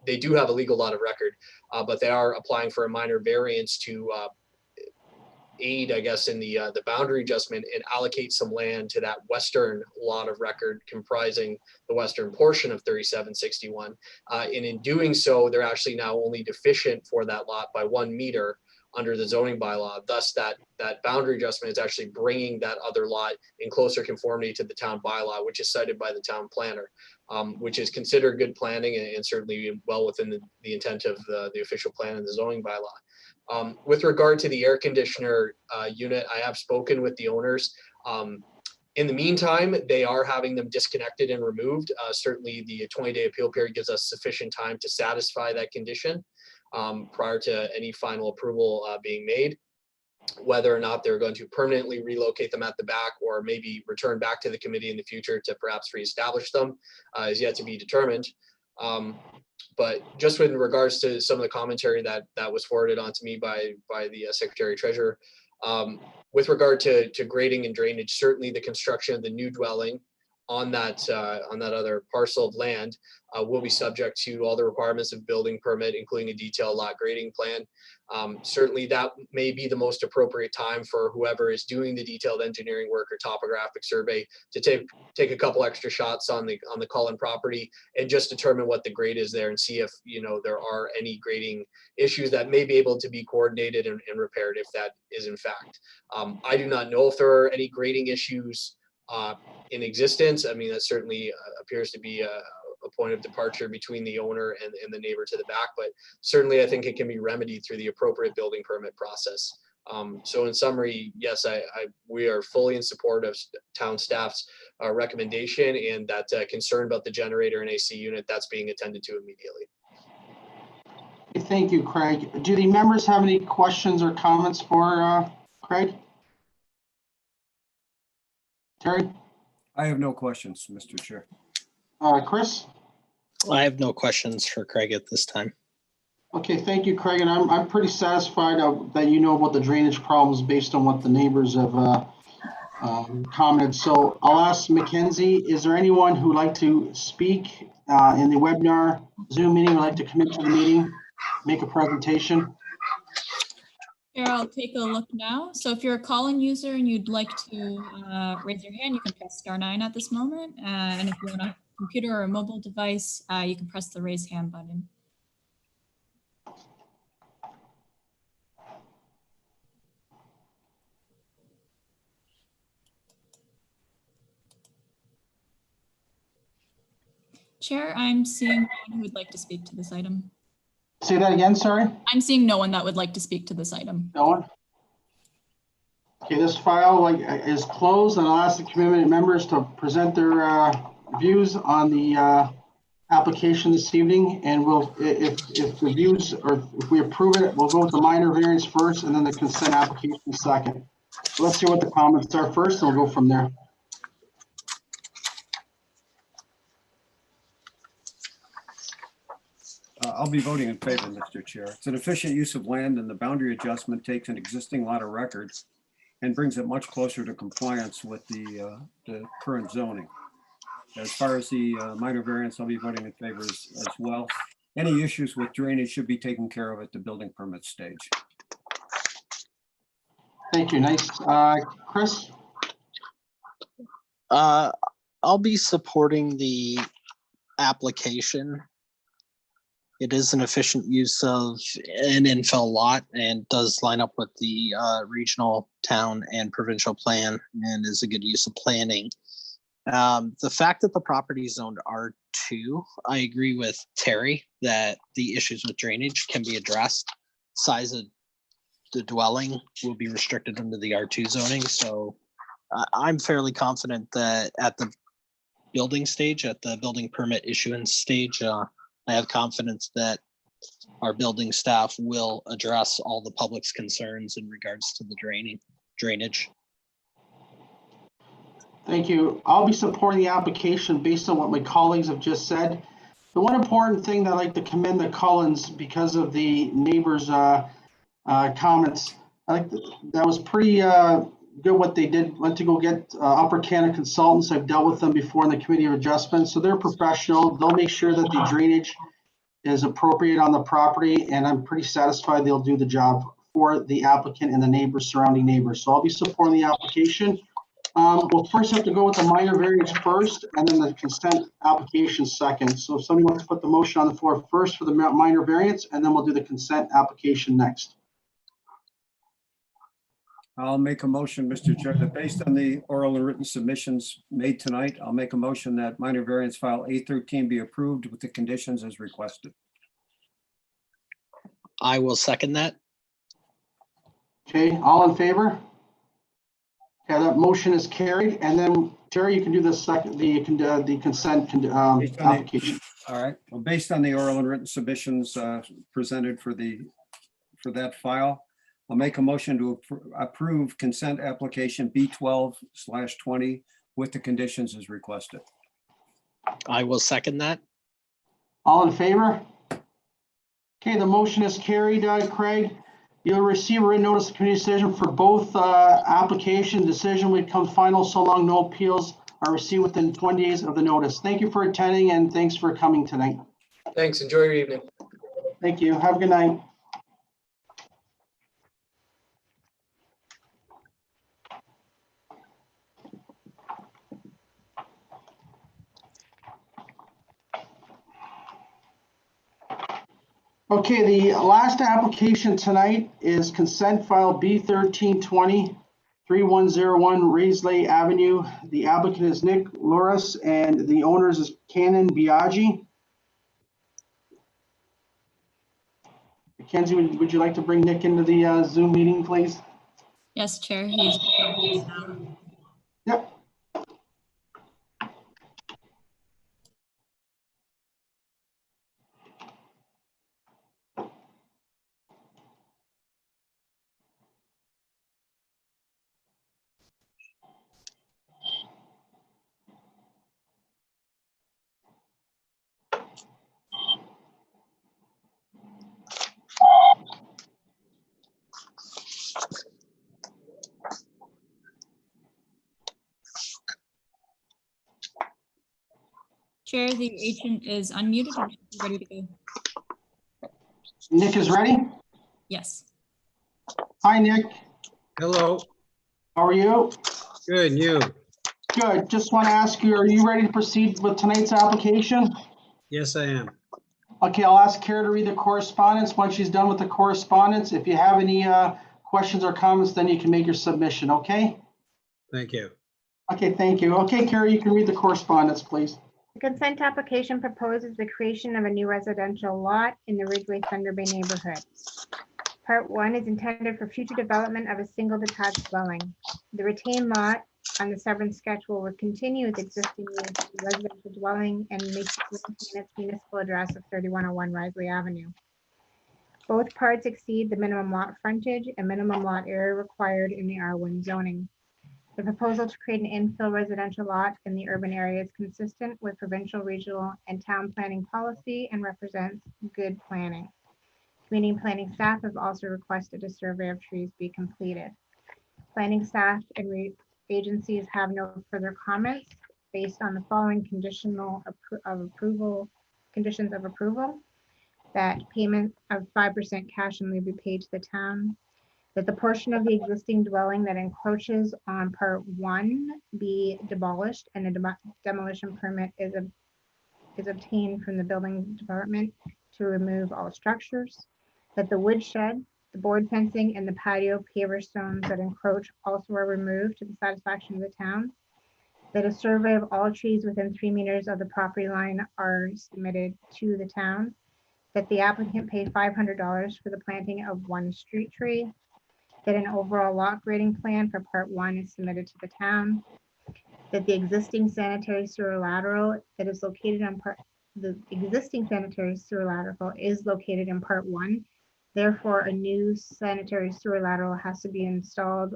they do have a legal lot of record, but they are applying for a minor variance to aid, I guess, in the boundary adjustment and allocate some land to that western lot of record comprising the western portion of 3761. And in doing so, they're actually now only deficient for that lot by 1 meter under the zoning bylaw. Thus, that boundary adjustment is actually bringing that other lot in closer conformity to the town bylaw, which is cited by the town planner, which is considered good planning and certainly well within the intent of the official plan and the zoning bylaw. With regard to the air conditioner unit, I have spoken with the owners. In the meantime, they are having them disconnected and removed. Certainly the 20-day appeal period gives us sufficient time to satisfy that condition prior to any final approval being made. Whether or not they're going to permanently relocate them at the back or maybe return back to the committee in the future to perhaps reestablish them is yet to be determined. But just in regards to some of the commentary that was forwarded on to me by the Secretary Treasurer, with regard to grading and drainage, certainly the construction of the new dwelling on that other parcel of land will be subject to all the requirements of building permit, including a detailed lot grading plan. Certainly that may be the most appropriate time for whoever is doing the detailed engineering work or topographic survey to take a couple extra shots on the Cullen property and just determine what the grade is there and see if there are any grading issues that may be able to be coordinated and repaired if that is in fact. I do not know if there are any grading issues in existence. I mean, that certainly appears to be a point of departure between the owner and the neighbor to the back, but certainly I think it can be remedied through the appropriate building permit process. So in summary, yes, we are fully in support of town staff's recommendation and that concern about the generator and AC unit that's being attended to immediately. Thank you, Craig. Do the members have any questions or comments for Craig? Terry? I have no questions, Mr. Chair. Chris? I have no questions for Craig at this time. Okay, thank you, Craig. And I'm pretty satisfied that you know about the drainage problems based on what the neighbors have commented. So I'll ask Mackenzie, is there anyone who'd like to speak in the webinar Zoom meeting, would like to commit to the meeting, make a presentation? Here, I'll take a look now. So if you're a call-in user and you'd like to raise your hand, you can press *9 at this moment. And if you're on a computer or a mobile device, you can press the raise hand button. Chair, I'm seeing no one who would like to speak to this item. Say that again, sorry? I'm seeing no one that would like to speak to this item. No one? Okay, this file is closed, and I'll ask the committee members to present their views on the application this evening. And we'll, if the views, or if we approve it, we'll go with the minor variance first and then the consent application second. So let's see what the comments are first, and we'll go from there. I'll be voting in favor, Mr. Chair. It's an efficient use of land, and the boundary adjustment takes an existing lot of record and brings it much closer to compliance with the current zoning. As far as the minor variance, I'll be voting in favor as well. Any issues with drainage should be taken care of at the building permit stage. Thank you. Nice. Chris? I'll be supporting the application. It is an efficient use of an infill lot and does line up with the regional, town, and provincial plan, and is a good use of planning. The fact that the property is zoned R2, I agree with Terry that the issues with drainage can be addressed. Size of the dwelling will be restricted under the R2 zoning, so I'm fairly confident that at the building stage, at the building permit issuance stage, I have confidence that our building staff will address all the public's concerns in regards to the drainage. Thank you. I'll be supporting the application based on what my colleagues have just said. The one important thing that I'd like to commend the Cullens because of the neighbors' comments. I think that was pretty good what they did. Went to go get Upper Canada consultants. I've dealt with them before in the Committee of Adjustment, so they're professional. They'll make sure that the drainage is appropriate on the property, and I'm pretty satisfied they'll do the job for the applicant and the neighbors, surrounding neighbors. So I'll be supporting the application. We'll first have to go with the minor variance first, and then the consent application second. So if somebody wants to put the motion on the floor first for the minor variance, and then we'll do the consent application next. I'll make a motion, Mr. Chair, that based on the oral and written submissions made tonight, I'll make a motion that minor variance file A13 be approved with the conditions as requested. I will second that. Okay, all in favor? Okay, that motion is carried. And then Terry, you can do the second, the consent application. All right. Well, based on the oral and written submissions presented for that file, I'll make a motion to approve consent application B12/20 with the conditions as requested. I will second that. All in favor? Okay, the motion is carried, Craig. You'll receive a written notice of committee decision for both application. Decision will become final so long no appeals are received within 20 days of the notice. Thank you for attending and thanks for coming tonight. Thanks. Enjoy your evening. Thank you. Have a good night. Okay, the last application tonight is consent file B1320 3101 Raisley Avenue. The applicant is Nick Loris and the owners is Canon Biaggi. Mackenzie, would you like to bring Nick into the Zoom meeting, please? Yes, Chair. He's Yep. Chair, the agent is unmuted and ready to go. Nick is ready? Yes. Hi, Nick. Hello. How are you? Good, and you? Good. Just want to ask you, are you ready to proceed with tonight's application? Yes, I am. Okay, I'll ask Kara to read the correspondence. Once she's done with the correspondence, if you have any questions or comments, then you can make your submission, okay? Thank you. Okay, thank you. Okay, Kara, you can read the correspondence, please. The consent application proposes the creation of a new residential lot in the Ridgeway Thunder Bay neighborhood. Part 1 is intended for future development of a single detached dwelling. The retained lot on the severance sketch will continue its existing use as a residential dwelling and maintain its municipal address of 3101 Risley Avenue. Both parts exceed the minimum lot frontage and minimum lot area required in the R1 zoning. The proposal to create an infill residential lot in the urban area is consistent with provincial, regional, and town planning policy and represents good planning. Community planning staff have also requested a survey of trees be completed. Planning staff and agencies have no further comments based on the following conditions of approval, that payment of 5% cash and will be paid to the town, that the portion of the existing dwelling that encroaches on part 1 be demolished and a demolition permit is obtained from the building department to remove all structures, that the woodshed, the board fencing, and the patio paver stones that encroach also are removed to the satisfaction of the town, that a survey of all trees within 3 meters of the property line are submitted to the town, that the applicant pay $500 for the planting of 1 street tree, that an overall lot grading plan for part 1 is submitted to the town, that the existing sanitary sewer lateral that is located on the existing sanitary sewer lateral is located in part 1. Therefore, a new sanitary sewer lateral has to be installed,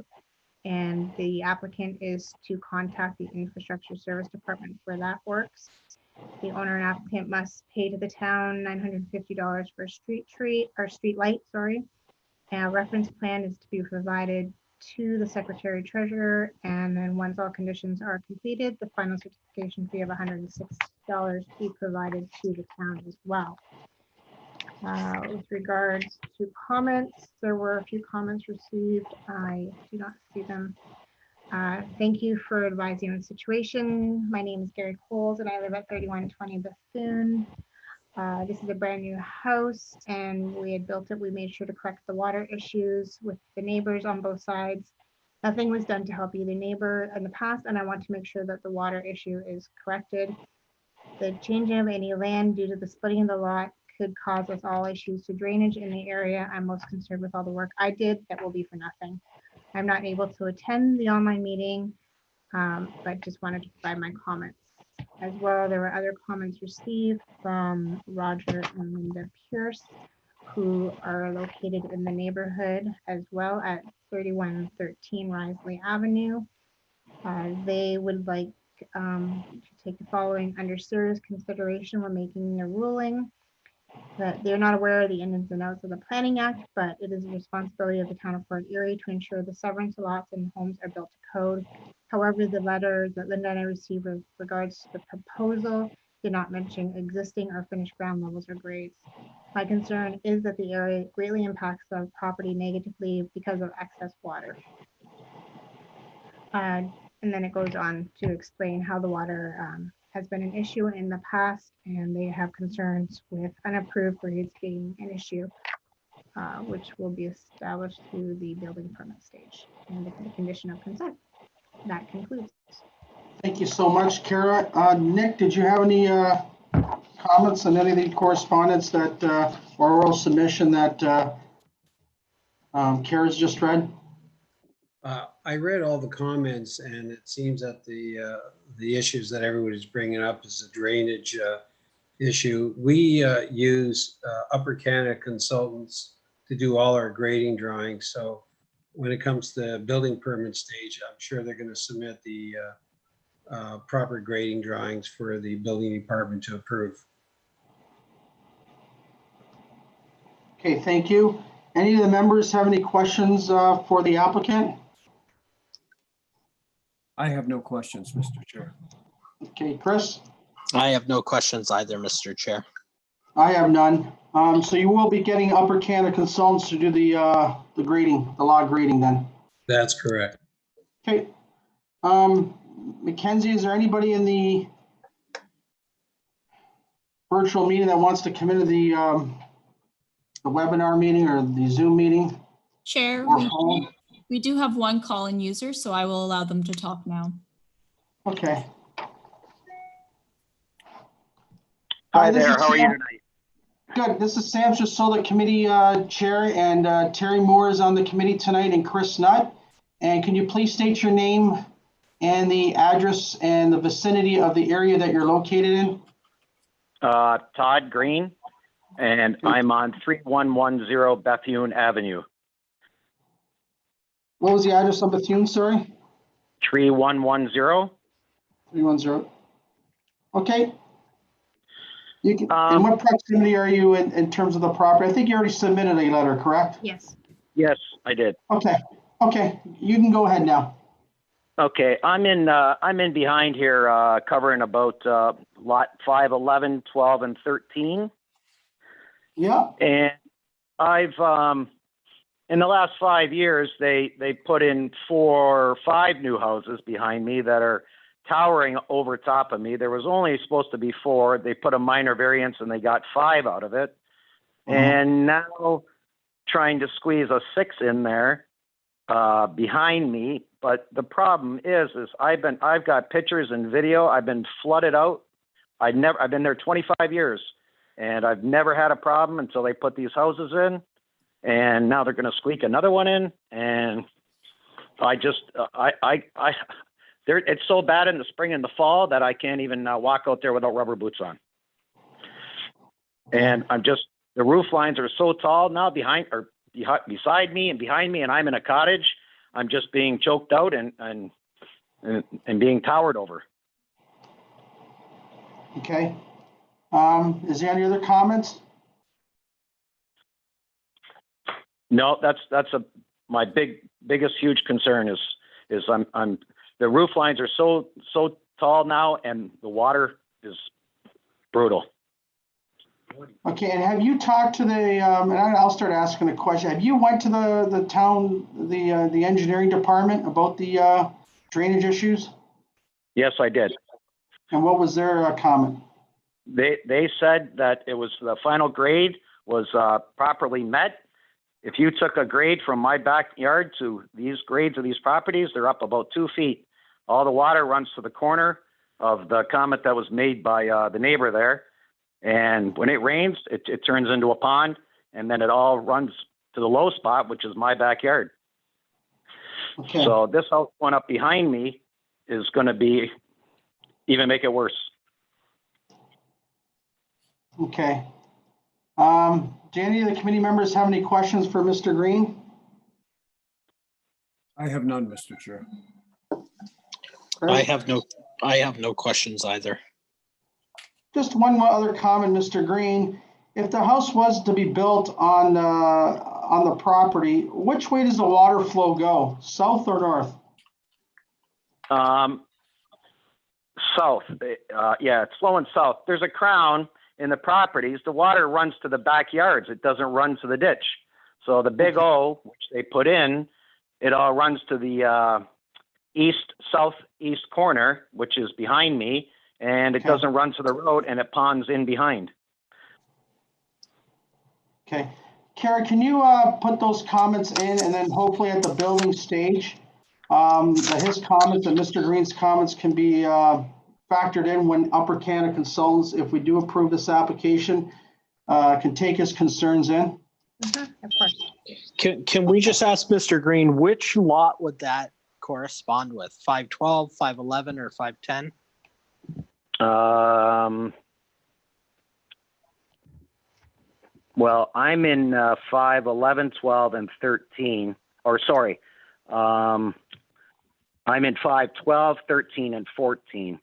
and the applicant is to contact the infrastructure service department for that works. The owner and applicant must pay to the town $950 for a street light, sorry. A reference plan is to be provided to the secretary treasurer, and then once all conditions are completed, the final certification fee of $106 be provided to the town as well. With regards to comments, there were a few comments received. I do not see them. Thank you for advising on the situation. My name is Gary Coles and I live at 3120 Bethune. This is a brand new house and we had built it. We made sure to correct the water issues with the neighbors on both sides. Nothing was done to help either neighbor in the past, and I want to make sure that the water issue is corrected. The changing of any land due to the splitting of the lot could cause us all issues to drainage in the area. I'm most concerned with all the work I did that will be for nothing. I'm not able to attend the online meeting, but just wanted to provide my comments. As well, there were other comments received from Roger and Linda Pierce, who are located in the neighborhood as well at 3113 Risley Avenue. They would like to take the following under serious consideration when making the ruling. That they're not aware of the ins and outs of the Planning Act, but it is the responsibility of the town of Fort Erie to ensure the severance lots and homes are built to code. However, the letter that Linda and I received with regards to the proposal did not mention existing or finished ground levels or grades. My concern is that the area greatly impacts the property negatively because of excess water. And then it goes on to explain how the water has been an issue in the past, and they have concerns with unapproved grades being an issue, which will be established through the building permit stage and the condition of consent. That concludes. Thank you so much, Kara. Nick, did you have any comments on any of the correspondence that or oral submission that Kara's just read? I read all the comments, and it seems that the issues that everybody's bringing up is a drainage issue. We use Upper Canada consultants to do all our grading drawings. So when it comes to the building permit stage, I'm sure they're going to submit the proper grading drawings for the building department to approve. Okay, thank you. Any of the members have any questions for the applicant? I have no questions, Mr. Chair. Okay, Chris? I have no questions either, Mr. Chair. I have none. So you will be getting Upper Canada Consultants to do the grading, the log grading then. That's correct. Okay. Mackenzie, is there anybody in the virtual meeting that wants to come into the webinar meeting or the Zoom meeting? Chair, Or phone? we do have one call-in user, so I will allow them to talk now. Okay. Hi there, how are you tonight? Good. This is Sam Jasola, committee chair, and Terry Moore is on the committee tonight, and Chris Nutt. And can you please state your name and the address and the vicinity of the area that you're located in? Todd Green, and I'm on 3110 Bethune Avenue. What was the address of Bethune, sorry? 3110. 310. Okay. You can, in what proximity are you in terms of the property? I think you already submitted a letter, correct? Yes. Yes, I did. Okay. Okay. You can go ahead now. Okay, I'm in behind here, covering about lot 5, 11, 12, and 13. Yeah. And I've in the last 5 years, they put in 4 or 5 new houses behind me that are towering over top of me. There was only supposed to be 4. They put a minor variance and they got 5 out of it. And now trying to squeeze a 6 in there behind me. But the problem is I've got pictures and video. I've been flooded out. I've been there 25 years and I've never had a problem until they put these houses in. And now they're going to squeak another one in. And it's so bad in the spring and the fall that I can't even walk out there without rubber boots on. And the roof lines are so tall now beside me and behind me, and I'm in a cottage. I'm just being choked out and being towered over. Okay. Is there any other comments? No, that's my biggest huge concern is I'm the roof lines are so tall now, and the water is brutal. Okay, and have you talked to the, and I'll start asking the question, have you went to the town, the engineering department about the drainage issues? Yes, I did. And what was their comment? They said that it was the final grade was properly met. If you took a grade from my backyard to these grades of these properties, they're up about 2 feet. All the water runs to the corner of the comment that was made by the neighbor there. And when it rains, it turns into a pond, and then it all runs to the low spot, which is my backyard. Okay. So this house one up behind me is going to even make it worse. Okay. Do any of the committee members have any questions for Mr. Green? I have none, Mr. Chair. I have no questions either. Just one other comment, Mr. Green. If the house was to be built on the property, which way does the water flow go? South or north? South. Yeah, it's flowing south. There's a crown in the properties. The water runs to the backyards. It doesn't run to the ditch. So the big O, which they put in, it all runs to the southeast corner, which is behind me, and it doesn't run to the road, and it ponds in behind. Okay. Kara, can you put those comments in, and then hopefully at the building stage, that his comments and Mr. Green's comments can be factored in when Upper Canada Consultants, if we do approve this application, can take his concerns in? Of course. Can we just ask Mr. Green, which lot would that correspond with? 512, 511, or 510? Well, I'm in 5, 11, 12, and 13. Or sorry, I'm in 5, 12, 13, and 14.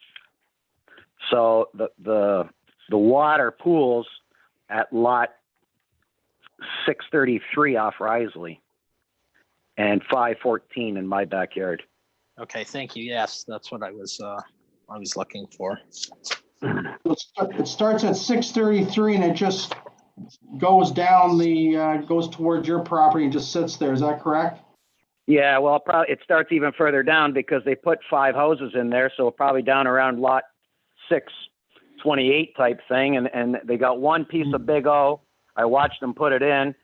So the water pools at lot 633 off Risley and 514 in my backyard. Okay, thank you. Yes, that's what I was looking for. It starts at 633 and it just goes down goes towards your property and just sits there. Is that correct? Yeah, well, probably it starts even further down because they put 5 houses in there, so probably down around lot 628 type thing, and they got one piece of Big O. I watched them put it in.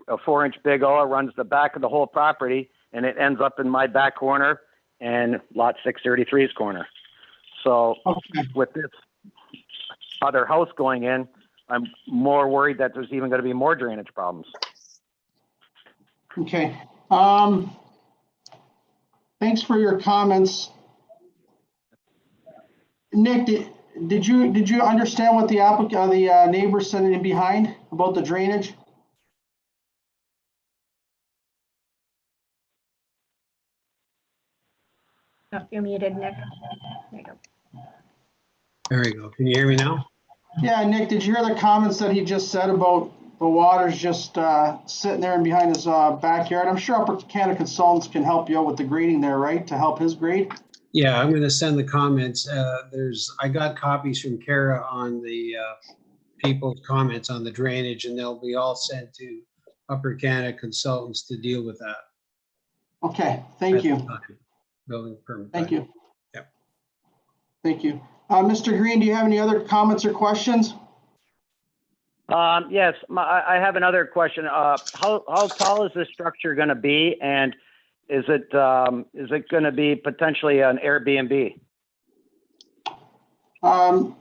A 4-inch Big O. It runs the back of the whole property, and it ends up in my back corner and lot 633's corner. So with this other house going in, I'm more worried that there's even going to be more drainage problems. Okay. Thanks for your comments. Nick, did you understand what the neighbor said in behind about the drainage? Oh, you're muted, Nick. There you go. There we go. Can you hear me now? Yeah, Nick, did you hear the comments that he just said about the water's just sitting there and behind his backyard? I'm sure Upper Canada Consultants can help you out with the grading there, right? To help his grade? Yeah, I'm going to send the comments. I got copies from Kara on the people's comments on the drainage, and they'll be all sent to Upper Canada Consultants to deal with that. Okay, thank you. Building permit. Thank you. Yep. Thank you. Mr. Green, do you have any other comments or questions? Yes, I have another question. How tall is this structure going to be, and is it going to be potentially an Airbnb?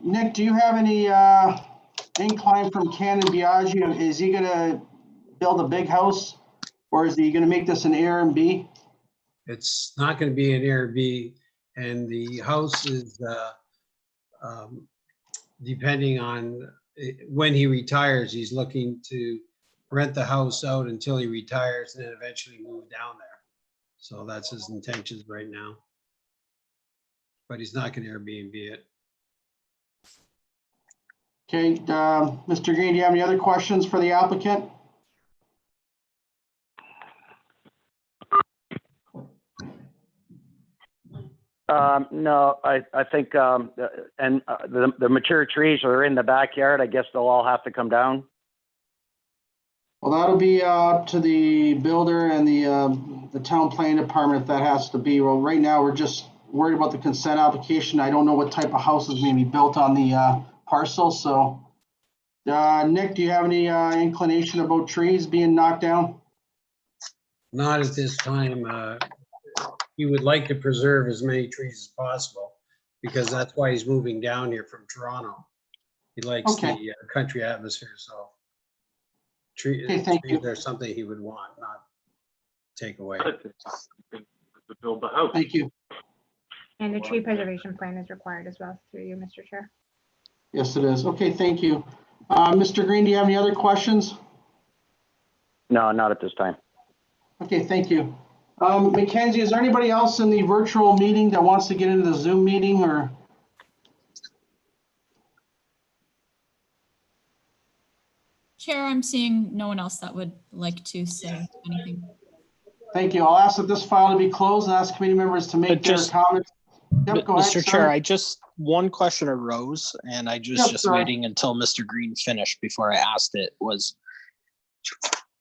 Nick, do you have any incline from Ken and Biaggi? Is he going to build a big house, or is he going to make this an Airbnb? It's not going to be an Airbnb, and the house is depending on when he retires. He's looking to rent the house out until he retires and then eventually move down there. So that's his intentions right now. But he's not going to Airbnb it. Okay, Mr. Green, do you have any other questions for the applicant? No, I think, the mature trees are in the backyard. I guess they'll all have to come down. Well, that'll be up to the builder and the town planning department if that has to be. Well, right now, we're just worried about the consent application. I don't know what type of houses may be built on the parcel, so. Nick, do you have any inclination about trees being knocked down? Not at this time. He would like to preserve as many trees as possible because that's why he's moving down here from Toronto. He likes the country atmosphere, so trees are something he would want, not take away. To build the house. Thank you. And a tree preservation plan is required as well through you, Mr. Chair. Yes, it is. Okay, thank you. Mr. Green, do you have any other questions? No, not at this time. Okay, thank you. Mackenzie, is there anybody else in the virtual meeting that wants to get into the Zoom meeting or? Chair, I'm seeing no one else that would like to say anything. Thank you. I'll ask that this file to be closed and ask committee members to make their comments. Yep, go ahead, Mr. Chair, one question arose and I just waiting until Mr. Green finished before I asked it, was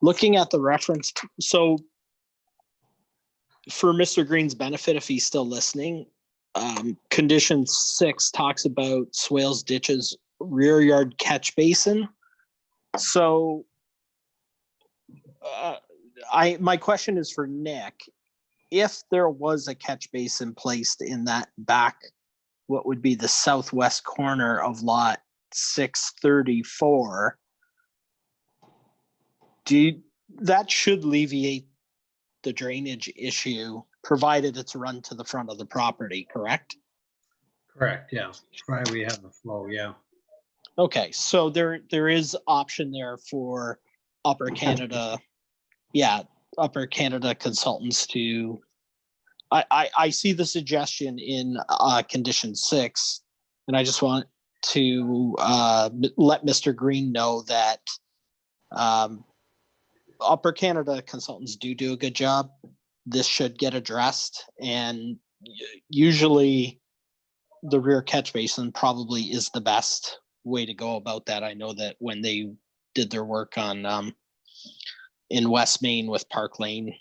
looking at the reference. So for Mr. Green's benefit, if he's still listening, condition 6 talks about swales, ditches, rear yard catch basin. So my question is for Nick. If there was a catch basin placed in that back, what would be the southwest corner of lot 634, that should alleviate the drainage issue, provided it's run to the front of the property, correct? Correct, yeah. That's why we have the flow, yeah. Okay, so there is option there for Upper Canada, Upper Canada Consultants to, I see the suggestion in condition 6, and I just want to let Mr. Green know that Upper Canada Consultants do a good job. This should get addressed, and usually the rear catch basin probably is the best way to go about that. I know that when they did their work on in West Main with Park Lane.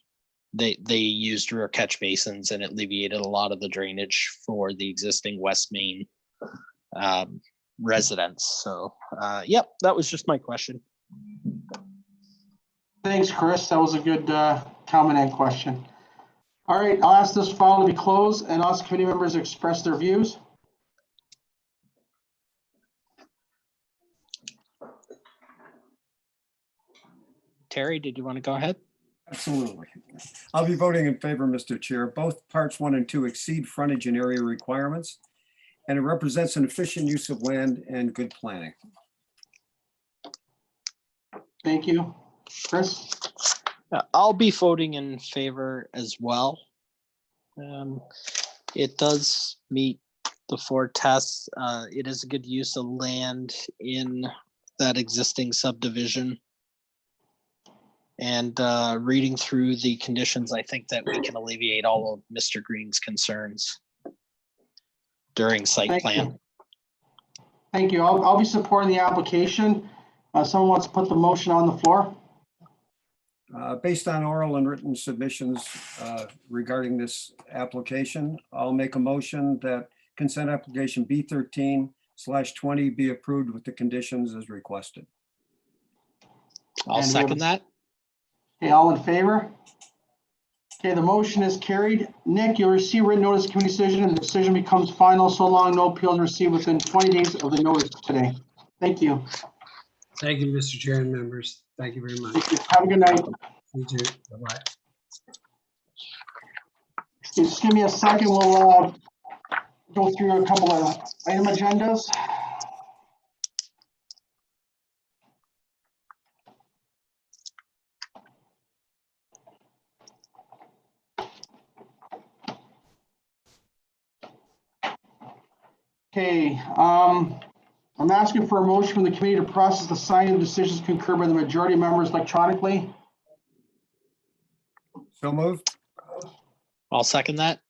They used rear catch basins, and it alleviated a lot of the drainage for the existing West Main residents. So, yep, that was just my question. Thanks, Chris. That was a good comment and question. All right, I'll ask this file to be closed and ask committee members to express their views. Terry, did you want to go ahead? Absolutely. I'll be voting in favor, Mr. Chair. Both parts 1 and 2 exceed frontage and area requirements, and it represents an efficient use of land and good planning. Thank you. Chris? I'll be voting in favor as well. It does meet the 4 tests. It is a good use of land in that existing subdivision. And reading through the conditions, I think that we can alleviate all of Mr. Green's concerns during site plan. Thank you. I'll be supporting the application. Someone wants to put the motion on the floor? Based on oral and written submissions regarding this application, I'll make a motion that consent application B13/20 be approved with the conditions as requested. I'll second that. Okay, all in favor? Okay, the motion is carried. Nick, you'll receive written notice of committee decision, and the decision becomes final so long no appeals are received within 20 days of the notice today. Thank you. Thank you, Mr. Chair and members. Thank you very much. Have a good night. You too. Bye-bye. Just give me a second. We'll go through a couple of item agendas. Okay, I'm asking for a motion from the committee to process the signing of decisions concurred by the majority of members electronically. So moved. I'll second that.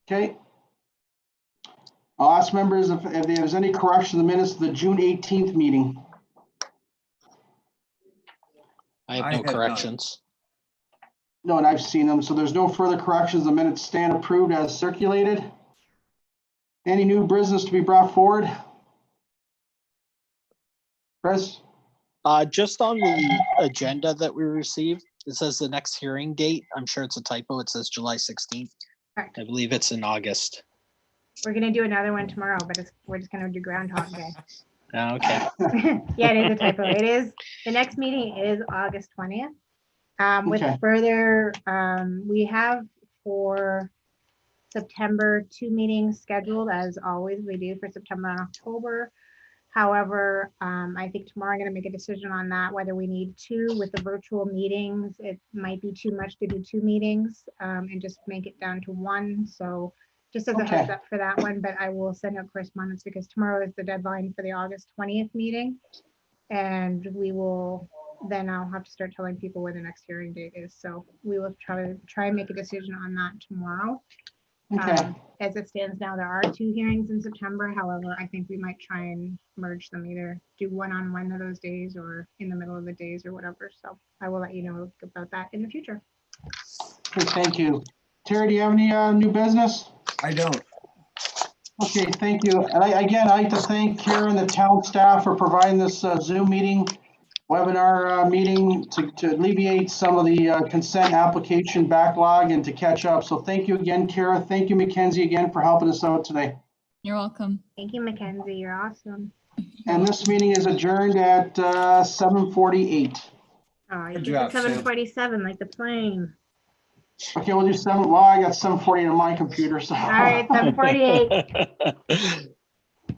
Okay. I'll ask members if there's any correction to the minutes of the June 18th meeting. I have no corrections. No, and I've seen them, so there's no further corrections. The minutes stand approved as circulated. Any new business to be brought forward? Chris? Just on the agenda that we received, it says the next hearing date. I'm sure it's a typo. It says July 16th. Correct. I believe it's in August. We're gonna do another one tomorrow, but we're just gonna do Groundhog Day. Okay. Yeah, it is a typo. It is, the next meeting is August 20th. With Okay. further, we have for September 2 meetings scheduled, as always we do for September and October. However, I think tomorrow I'm going to make a decision on that, whether we need 2 with the virtual meetings. It might be too much to do 2 meetings and just make it down to 1. So just as a heads up for that one, but I will send out correspondence because tomorrow is the deadline for the August 20th meeting. And we will, then I'll have to start telling people when the next hearing date is. So we will try and make a decision on that tomorrow. Okay. As it stands now, there are 2 hearings in September. However, I think we might try and merge them, either do one on one of those days or in the middle of the days or whatever. So I will let you know about that in the future. Okay, thank you. Terry, do you have any new business? I don't. Okay, thank you. And I'd like to thank Karen and the town staff for providing this Zoom meeting, webinar meeting to alleviate some of the consent application backlog and to catch up. So thank you again, Kara. Thank you, Mackenzie, again for helping us out today. You're welcome. Thank you, Mackenzie. You're awesome. And this meeting is adjourned at 7:48. Oh, you Good keep job, it Sam. 7:47 like the plane. Okay, we'll do 7. Well, I got 7:48 on my computer, so. All right, 7:48.